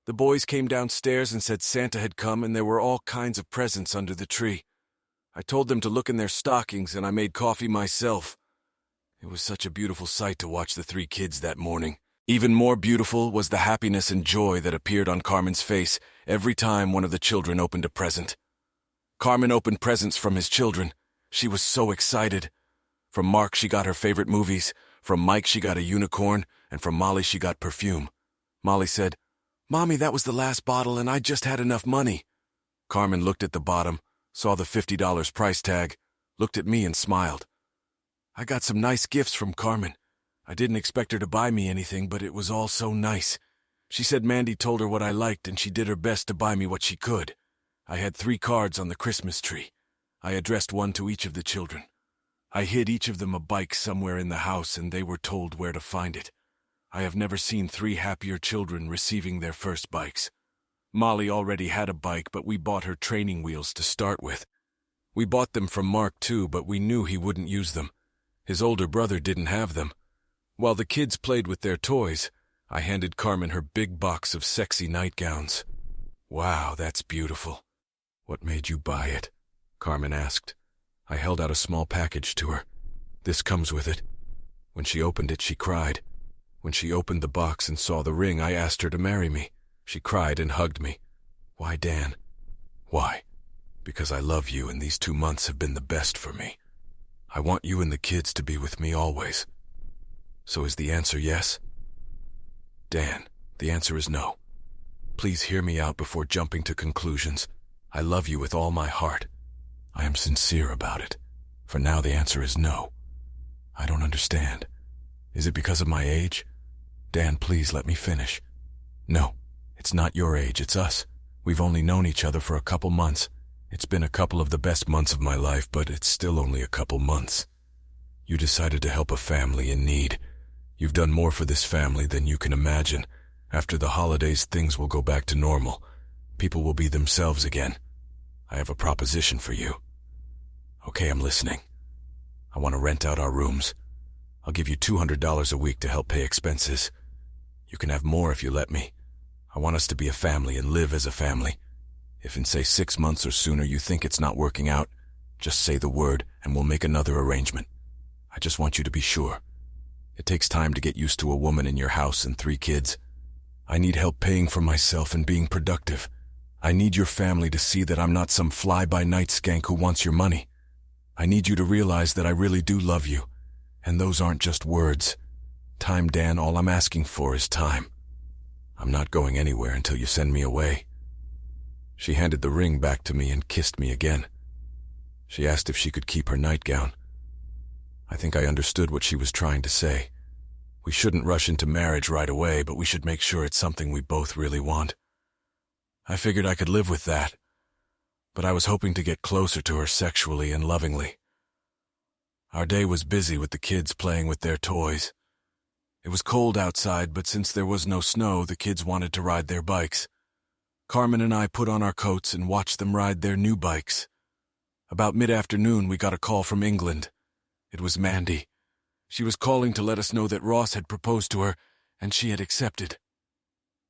S1: The boys came downstairs and said Santa had come and there were all kinds of presents under the tree. I told them to look in their stockings and I made coffee myself. It was such a beautiful sight to watch the 3 kids that morning. Even more beautiful was the happiness and joy that appeared on Carmen's face every time one of the children opened a present. Carmen opened presents from his children. She was so excited. From Mark she got her favorite movies, from Mike she got a unicorn, and from Molly she got perfume. Molly said, "Mommy, that was the last bottle and I just had enough money." Carmen looked at the bottom, saw the $50 price tag, looked at me and smiled. I got some nice gifts from Carmen. I didn't expect her to buy me anything, but it was all so nice. She said Mandy told her what I liked and she did her best to buy me what she could. I had 3 cards on the Christmas tree. I addressed one to each of the children. I hid each of them a bike somewhere in the house and they were told where to find it. I have never seen 3 happier children receiving their first bikes. Molly already had a bike, but we bought her training wheels to start with. We bought them from Mark too, but we knew he wouldn't use them. His older brother didn't have them. While the kids played with their toys, I handed Carmen her big box of sexy nightgowns. "Wow, that's beautiful." "What made you buy it?" Carmen asked. I held out a small package to her. "This comes with it." When she opened it, she cried. When she opened the box and saw the ring, I asked her to marry me. She cried and hugged me. "Why, Dan?" "Why? Because I love you and these 2 months have been the best for me. I want you and the kids to be with me always." "So is the answer yes?" "Dan, the answer is no. Please hear me out before jumping to conclusions. I love you with all my heart. I am sincere about it. For now, the answer is no." "I don't understand. Is it because of my age?" "Dan, please let me finish." "No, it's not your age, it's us. We've only known each other for a couple months. It's been a couple of the best months of my life, but it's still only a couple months. You decided to help a family in need. You've done more for this family than you can imagine. After the holidays, things will go back to normal. People will be themselves again. I have a proposition for you." "Okay, I'm listening." "I want to rent out our rooms. I'll give you $200 a week to help pay expenses. You can have more if you let me. I want us to be a family and live as a family. If in, say, 6 months or sooner you think it's not working out, just say the word and we'll make another arrangement. I just want you to be sure. It takes time to get used to a woman in your house and 3 kids. I need help paying for myself and being productive. I need your family to see that I'm not some fly-by-night skank who wants your money. I need you to realize that I really do love you, and those aren't just words. Time, Dan, all I'm asking for is time. I'm not going anywhere until you send me away." She handed the ring back to me and kissed me again. She asked if she could keep her nightgown. I think I understood what she was trying to say. We shouldn't rush into marriage right away, but we should make sure it's something we both really want. I figured I could live with that, but I was hoping to get closer to her sexually and lovingly. Our day was busy with the kids playing with their toys. It was cold outside, but since there was no snow, the kids wanted to ride their bikes. Carmen and I put on our coats and watched them ride their new bikes. About mid-afternoon, we got a call from England. It was Mandy. She was calling to let us know that Ross had proposed to her, and she had accepted.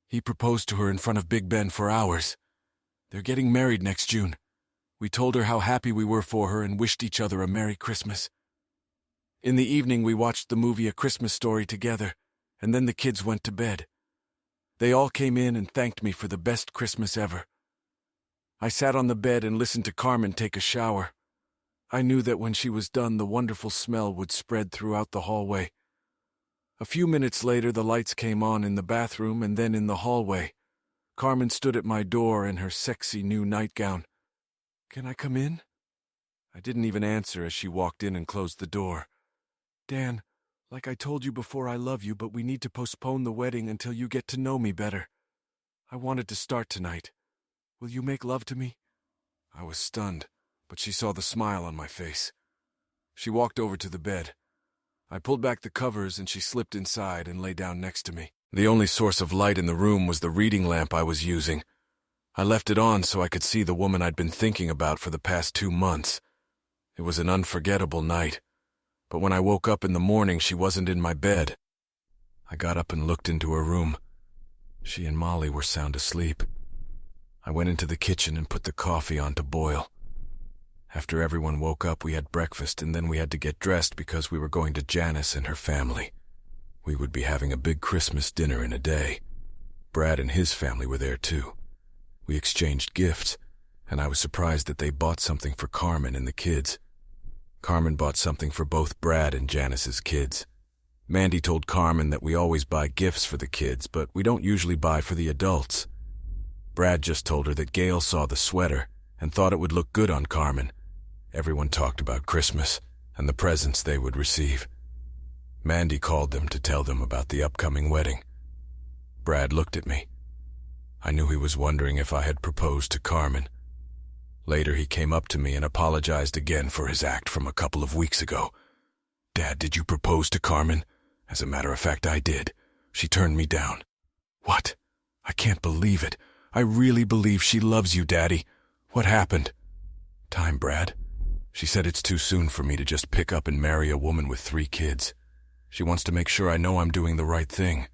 S1: He proposed to her in front of Big Ben for hours. They're getting married next June. We told her how happy we were for her and wished each other a Merry Christmas. In the evening, we watched the movie A Christmas Story together, and then the kids went to bed. They all came in and thanked me for the best Christmas ever. I sat on the bed and listened to Carmen take a shower. I knew that when she was done, the wonderful smell would spread throughout the hallway. A few minutes later, the lights came on in the bathroom and then in the hallway. Carmen stood at my door in her sexy new nightgown. "Can I come in?" I didn't even answer as she walked in and closed the door. "Dan, like I told you before, I love you, but we need to postpone the wedding until you get to know me better. I wanted to start tonight. Will you make love to me?" I was stunned, but she saw the smile on my face. She walked over to the bed. I pulled back the covers and she slipped inside and lay down next to me. The only source of light in the room was the reading lamp I was using. I left it on so I could see the woman I'd been thinking about for the past 2 months. It was an unforgettable night. But when I woke up in the morning, she wasn't in my bed. I got up and looked into her room. She and Molly were sound asleep. I went into the kitchen and put the coffee on to boil. After everyone woke up, we had breakfast, and then we had to get dressed because we were going to Janice and her family. We would be having a big Christmas dinner in a day. Brad and his family were there too. We exchanged gifts, and I was surprised that they bought something for Carmen and the kids. Carmen bought something for both Brad and Janice's kids. Mandy told Carmen that we always buy gifts for the kids, but we don't usually buy for the adults. Brad just told her that Gail saw the sweater and thought it would look good on Carmen. Everyone talked about Christmas and the presents they would receive. Mandy called them to tell them about the upcoming wedding. Brad looked at me. I knew he was wondering if I had proposed to Carmen. Later, he came up to me and apologized again for his act from a couple of weeks ago. "Dad, did you propose to Carmen?" "As a matter of fact, I did. She turned me down." "What? I can't believe it. I really believe she loves you, Daddy. What happened?" "Time, Brad. She said it's too soon for me to just pick up and marry a woman with 3 kids. She wants to make sure I know I'm doing the right thing.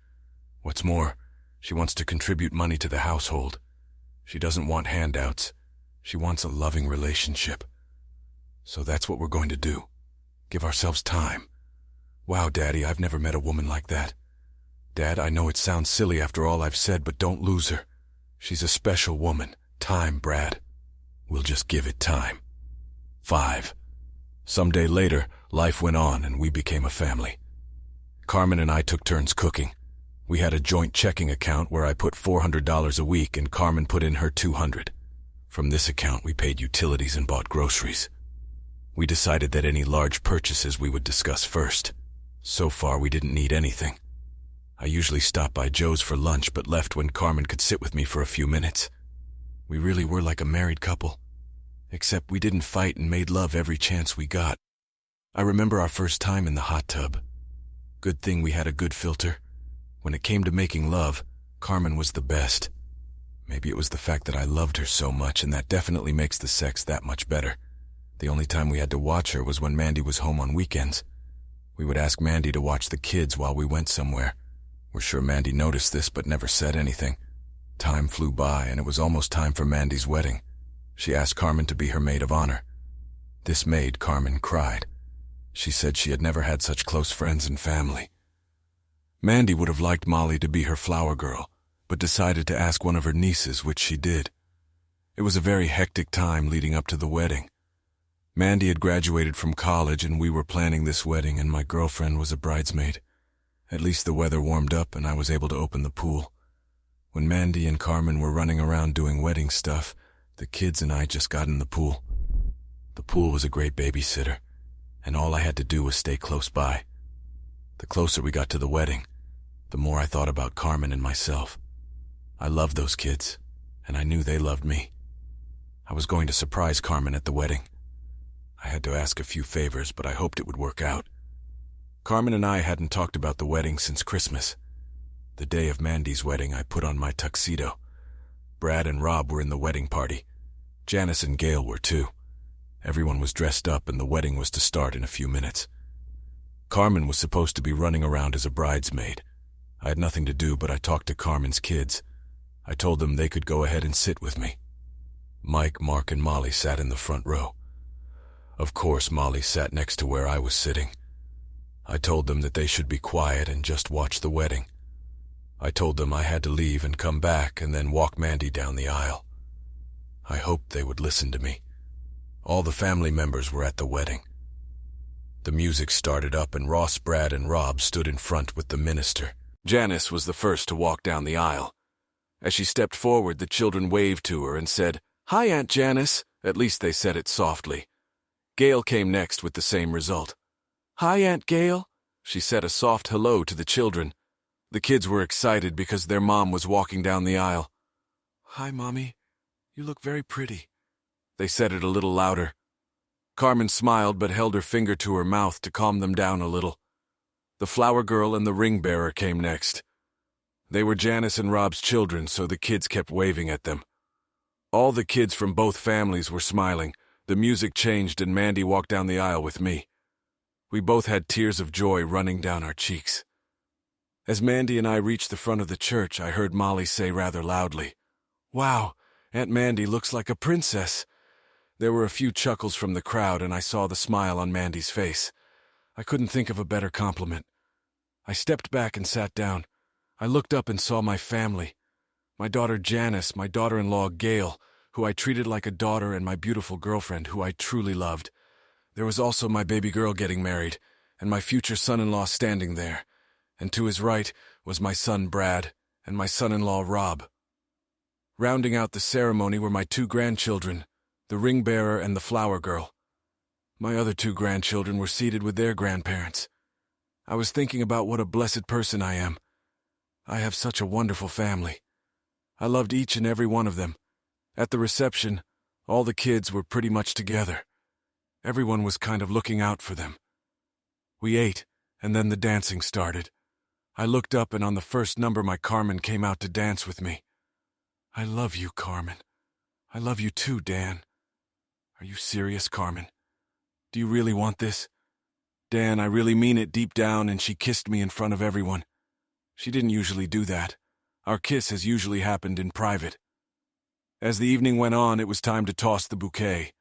S1: What's more, she wants to contribute money to the household. She doesn't want handouts. She wants a loving relationship. So that's what we're going to do. Give ourselves time." "Wow, Daddy, I've never met a woman like that." "Dad, I know it sounds silly after all I've said, but don't lose her. She's a special woman. Time, Brad. We'll just give it time." 5. Some day later, life went on and we became a family. Carmen and I took turns cooking. We had a joint checking account where I put $400 a week and Carmen put in her $200. From this account, we paid utilities and bought groceries. We decided that any large purchases we would discuss first. So far, we didn't need anything. I usually stopped by Joe's for lunch but left when Carmen could sit with me for a few minutes. We really were like a married couple. Except we didn't fight and made love every chance we got. I remember our first time in the hot tub. Good thing we had a good filter. When it came to making love, Carmen was the best. Maybe it was the fact that I loved her so much, and that definitely makes the sex that much better. The only time we had to watch her was when Mandy was home on weekends. We would ask Mandy to watch the kids while we went somewhere. We're sure Mandy noticed this but never said anything. Time flew by, and it was almost time for Mandy's wedding. She asked Carmen to be her maid of honor. This made Carmen cried. She said she had never had such close friends and family. Mandy would have liked Molly to be her flower girl, but decided to ask one of her nieces, which she did. It was a very hectic time leading up to the wedding. Mandy had graduated from college and we were planning this wedding, and my girlfriend was a bridesmaid. At least the weather warmed up and I was able to open the pool. When Mandy and Carmen were running around doing wedding stuff, the kids and I just got in the pool. The pool was a great babysitter, and all I had to do was stay close by. The closer we got to the wedding, the more I thought about Carmen and myself. I loved those kids, and I knew they loved me. I was going to surprise Carmen at the wedding. I had to ask a few favors, but I hoped it would work out. Carmen and I hadn't talked about the wedding since Christmas. The day of Mandy's wedding, I put on my tuxedo. Brad and Rob were in the wedding party. Janice and Gail were too. Everyone was dressed up and the wedding was to start in a few minutes. Carmen was supposed to be running around as a bridesmaid. I had nothing to do, but I talked to Carmen's kids. I told them they could go ahead and sit with me. Mike, Mark, and Molly sat in the front row. Of course, Molly sat next to where I was sitting. I told them that they should be quiet and just watch the wedding. I told them I had to leave and come back and then walk Mandy down the aisle. I hoped they would listen to me. All the family members were at the wedding. The music started up and Ross, Brad, and Rob stood in front with the minister. Janice was the first to walk down the aisle. As she stepped forward, the children waved to her and said, "Hi, Aunt Janice." At least they said it softly. Gail came next with the same result. "Hi, Aunt Gail." She said a soft hello to the children. The kids were excited because their mom was walking down the aisle. "Hi, Mommy. You look very pretty." They said it a little louder. Carmen smiled but held her finger to her mouth to calm them down a little. The flower girl and the ring bearer came next. They were Janice and Rob's children, so the kids kept waving at them. All the kids from both families were smiling. The music changed and Mandy walked down the aisle with me. We both had tears of joy running down our cheeks. As Mandy and I reached the front of the church, I heard Molly say rather loudly, "Wow, Aunt Mandy looks like a princess." There were a few chuckles from the crowd and I saw the smile on Mandy's face. I couldn't think of a better compliment. I stepped back and sat down. I looked up and saw my family. My daughter Janice, my daughter-in-law Gail, who I treated like a daughter, and my beautiful girlfriend, who I truly loved. There was also my baby girl getting married, and my future son-in-law standing there. And to his right was my son Brad and my son-in-law Rob. Rounding out the ceremony were my 2 grandchildren, the ring bearer and the flower girl. My other 2 grandchildren were seated with their grandparents. I was thinking about what a blessed person I am. I have such a wonderful family. I loved each and every one of them. At the reception, all the kids were pretty much together. Everyone was kind of looking out for them. We ate, and then the dancing started. I looked up, and on the first number, my Carmen came out to dance with me. "I love you, Carmen. I love you too, Dan." "Are you serious, Carmen? Do you really want this?" "Dan, I really mean it deep down," and she kissed me in front of everyone. She didn't usually do that. Our kiss has usually happened in private. As the evening went on, it was time to toss the bouquet.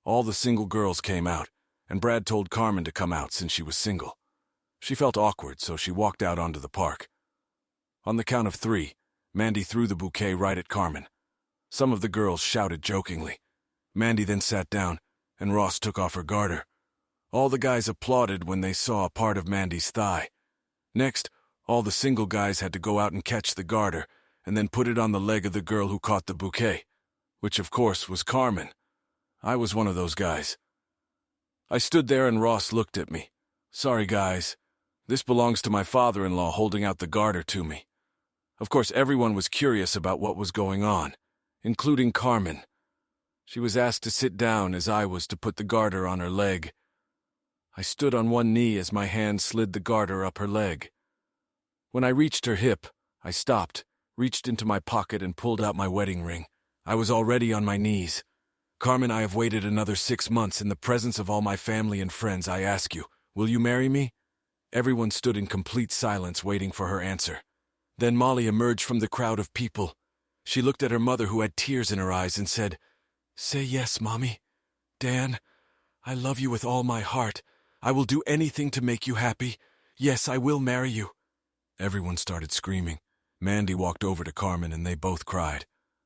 S1: All the single girls came out, and Brad told Carmen to come out since she was single. She felt awkward, so she walked out onto the park. On the count of 3, Mandy threw the bouquet right at Carmen. Some of the girls shouted jokingly. Mandy then sat down, and Ross took off her garter. All the guys applauded when they saw a part of Mandy's thigh. Next, all the single guys had to go out and catch the garter, and then put it on the leg of the girl who caught the bouquet, which of course was Carmen. I was one of those guys. I stood there and Ross looked at me. "Sorry, guys. This belongs to my father-in-law," holding out the garter to me. Of course, everyone was curious about what was going on, including Carmen. She was asked to sit down as I was to put the garter on her leg. I stood on one knee as my hand slid the garter up her leg. When I reached her hip, I stopped, reached into my pocket and pulled out my wedding ring. I was already on my knees. "Carmen, I have waited another 6 months in the presence of all my family and friends. I ask you, will you marry me?" Everyone stood in complete silence waiting for her answer. Then Molly emerged from the crowd of people. She looked at her mother, who had tears in her eyes, and said, "Say yes, Mommy. Dan, I love you with all my heart. I will do anything to make you happy. Yes, I will marry you." Everyone started screaming. Mandy walked over to Carmen and they both cried.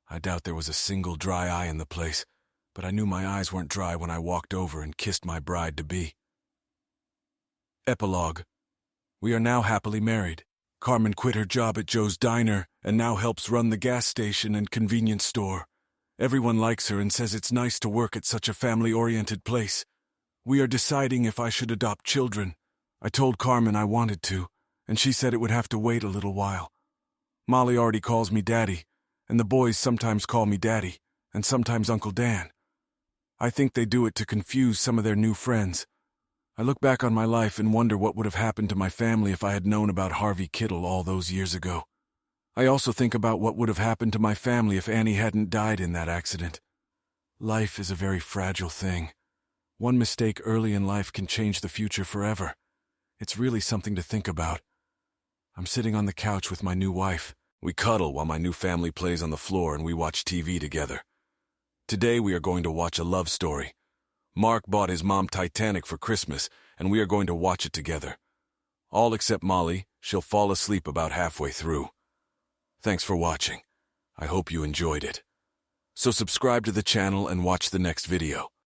S1: I doubt there was a single dry eye in the place, but I knew my eyes weren't dry when I walked over and kissed my bride-to-be. Epilogue. We are now happily married. Carmen quit her job at Joe's Diner and now helps run the gas station and convenience store. Everyone likes her and says it's nice to work at such a family-oriented place. We are deciding if I should adopt children. I told Carmen I wanted to, and she said it would have to wait a little while. Molly already calls me Daddy, and the boys sometimes call me Daddy, and sometimes Uncle Dan. I think they do it to confuse some of their new friends. I look back on my life and wonder what would have happened to my family if I had known about Harvey Kittle all those years ago. I also think about what would have happened to my family if Annie hadn't died in that accident. Life is a very fragile thing. One mistake early in life can change the future forever. It's really something to think about. I'm sitting on the couch with my new wife. We cuddle while my new family plays on the floor and we watch TV together. Today we are going to watch a love story. Mark bought his mom Titanic for Christmas, and we are going to watch it together. All except Molly. She'll fall asleep about halfway through. Thanks for watching. I hope you enjoyed it. So subscribe to the channel and watch the next video.